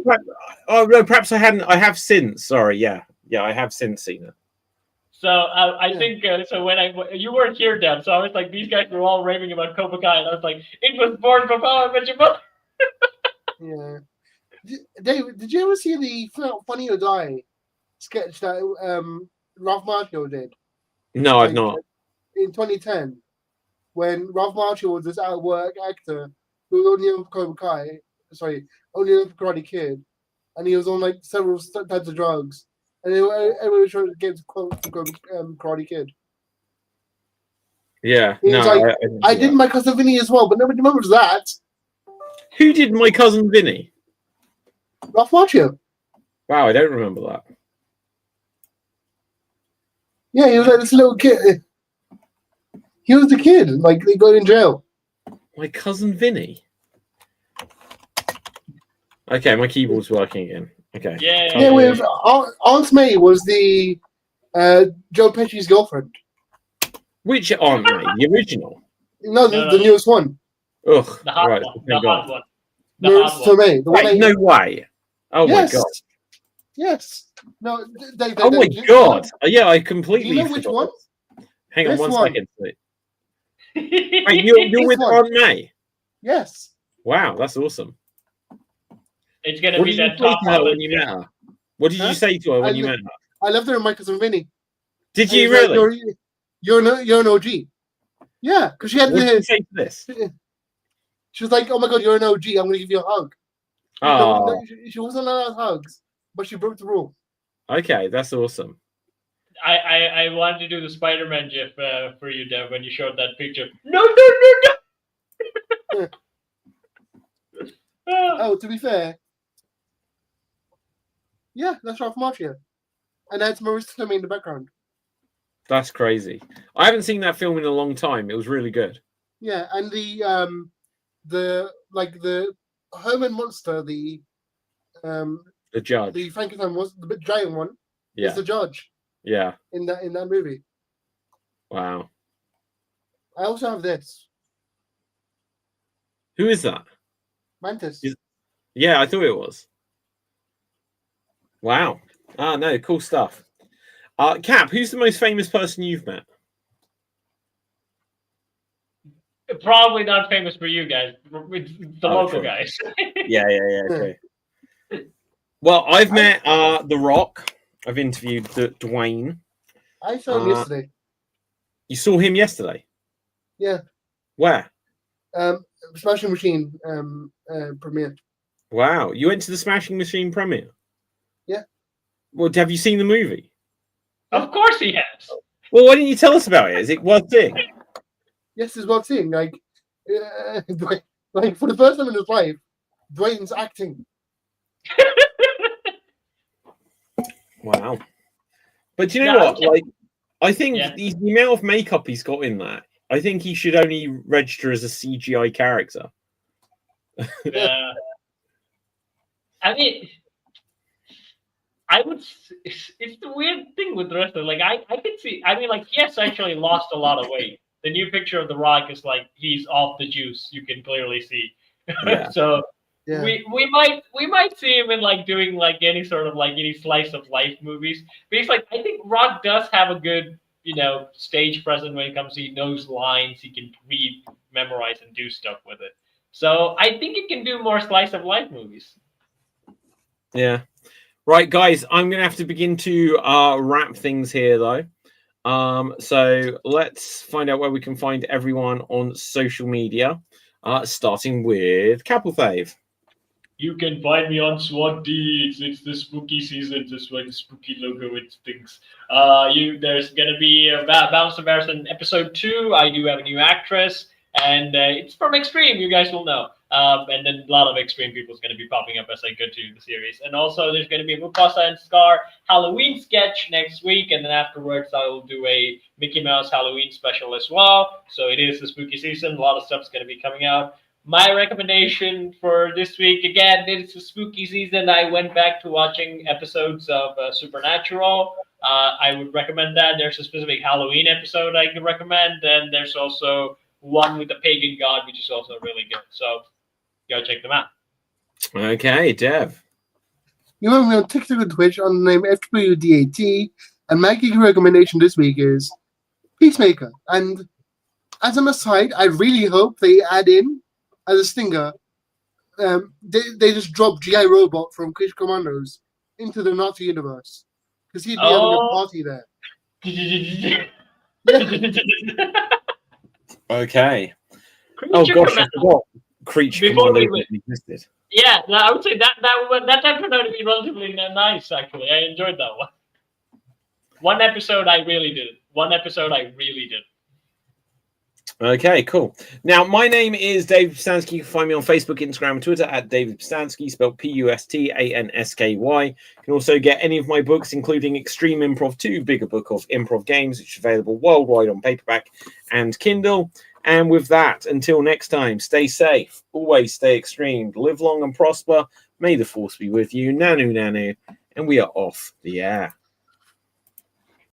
no, way. no, perhaps I hadn't. I have since. Sorry, yeah, I have since seen it. So I think so. When you weren't here, Deb, so I was like, these guys were all raving about Cobra Kai, and I was like, it was born from How I Met Your Mother. Yeah. Dave, did you ever see the Funny or Die sketch that Ralph Macchio did? No, I've Like not. in 2010, when Ralph Macchio was this out of work actor who only known for Cobra Kai, only known for Karate Kid, and he was on like several types of drugs, and everyone was trying to get to quote from Karate Kid. Yeah, He no, was like, didn't I see did that. My Cousin Vinny as well, but nobody remembers that. Who did My Cousin Vinny? Ralph Macchio. Wow, I don't remember that. Yeah, he was like this little kid. He was the kid, like they got in jail. My Cousin Vinny. Okay, my keyboard's working again. Okay. Yeah. Yeah, with Aunt May was the Joe Pesci's girlfriend. Which Aunt May? The original. No, No. the newest one. Ugh. The hot Right. one. The Thank God. hot one. The Marissa hot one. Tomei. The one Wait, no way. Oh yes. my God. Yes. No. Oh my God. Yeah, I completely. Do you know which forgot one? this. Hang on This one one. second. Wait, you're This with one. Aunt May? Yes. Wow, that's awesome. It's gonna What be did you that say top to her when Holland. you met her? What did Huh? you say to her when I you lo- met her? I left her in My Cousin Vinny. Did And you he's like, really? you're an OG. Yeah, because she had What did you say to this? She was like, "Oh my God, you're an OG. I'm gonna give you a hug." Oh, No, she wasn't allowed hugs, but she broke the rule. okay, that's awesome. I wanted to do the Spider-Man gif for you, Deb, when you showed that picture. No. Oh, to be fair, yeah, that's Ralph Macchio, and that's Marissa Tomei in the background. That's crazy. I haven't seen that film in a long time. It was really good. Yeah, and the Herman Monster, the judge. the Frankenstein was the big giant one, Yeah. is the judge Yeah. in that movie. Wow. I also have this Who is that? Mantis. Yeah, I thought it was. Wow. Ah, no, cool stuff. Cap, who's the most famous person you've met? Probably not famous for you guys. It's the local true. guys. Yeah, okay. Well, I've met The Rock. I've interviewed Dwayne. I saw him yesterday. You saw him yesterday? Yeah. Where? Smashing Machine premiere. Wow. You went to the Smashing Machine premiere? Yeah. Well, have you seen the movie? Of course he has. Well, why didn't you tell us about it? Is it worth seeing? Yes, it's worth seeing. Like for the first time in his life, Dwayne's acting. Wow. But you know what? Like, I think the amount of makeup he's got in that, I think he should only register as a CGI character. I mean, it's the weird thing with the rest of it. Like, I could see, I mean, like, he has actually lost a lot of weight. The new picture of The Rock is like, he's off the juice. You can clearly see. Yeah. So, yeah. We might see him in like doing like any sort of like any slice of life movies. But he's like, I think Rock does have a good, stage presence when it comes to, he knows lines, he can read, memorize, and do stuff with it. So I think he can do more slice of life movies. Yeah. Right, guys, I'm gonna have to begin to wrap things here though. So let's find out where we can find everyone on social media. Starting with Capelthave. You can find me on SWAT Deeds. It's the spooky season, just like the spooky logo with things. There's gonna be a Bounce of Harrison episode 2. I do have a new actress, and it's from Extreme. You guys will know. And then a lot of Extreme people is gonna be popping up as I go to the series. And also, there's gonna be a Mufasa and Scar Halloween sketch next week, and then afterwards, I will do a Mickey Mouse Halloween special as well. So it is the spooky season. A lot of stuff's gonna be coming out. My recommendation for this week, again, it's the spooky season. I went back to watching episodes of Supernatural. I would recommend that. There's a specific Halloween episode I can recommend, and there's also one with the pagan god, which is also really good. So go check them out. Okay, Dev. You know me on TikTok and Twitch on the name FWDAT, and my geek recommendation this week is Peacemaker. And as an aside, I really hope they add in as a stinger. They just drop G.I. Robot from Creature Commandos into the Nazi universe because he'd be having a party there. Okay. Creature Oh gosh, I Commando. forgot. Creature Before we Commandos existed. Yeah, no, I would say that turned out to be relatively nice. Actually, I enjoyed that one. One episode I really did. Okay, cool. Now, my name is David Pistansky. You can find me on Facebook, Instagram, and Twitter at David Pistansky, spelled Pustansky. You can also get any of my books, including Extreme Improv 2, Bigger Book of Improv Games, which is available worldwide on paperback and Kindle. And with that, until next time, stay safe, always stay extreme, live long and prosper. May the force be with you. Nanu, nanu. And we are off the air.